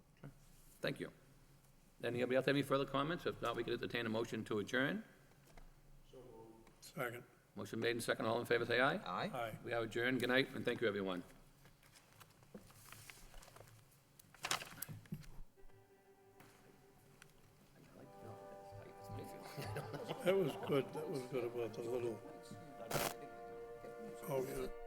Thank you. Anybody else have any further comments? If not, we could entertain a motion to adjourn. Second. Motion made and second. All in favor, say aye. Aye? Aye. We are adjourned. Good night, and thank you, everyone. That was good about the little, oh, yeah.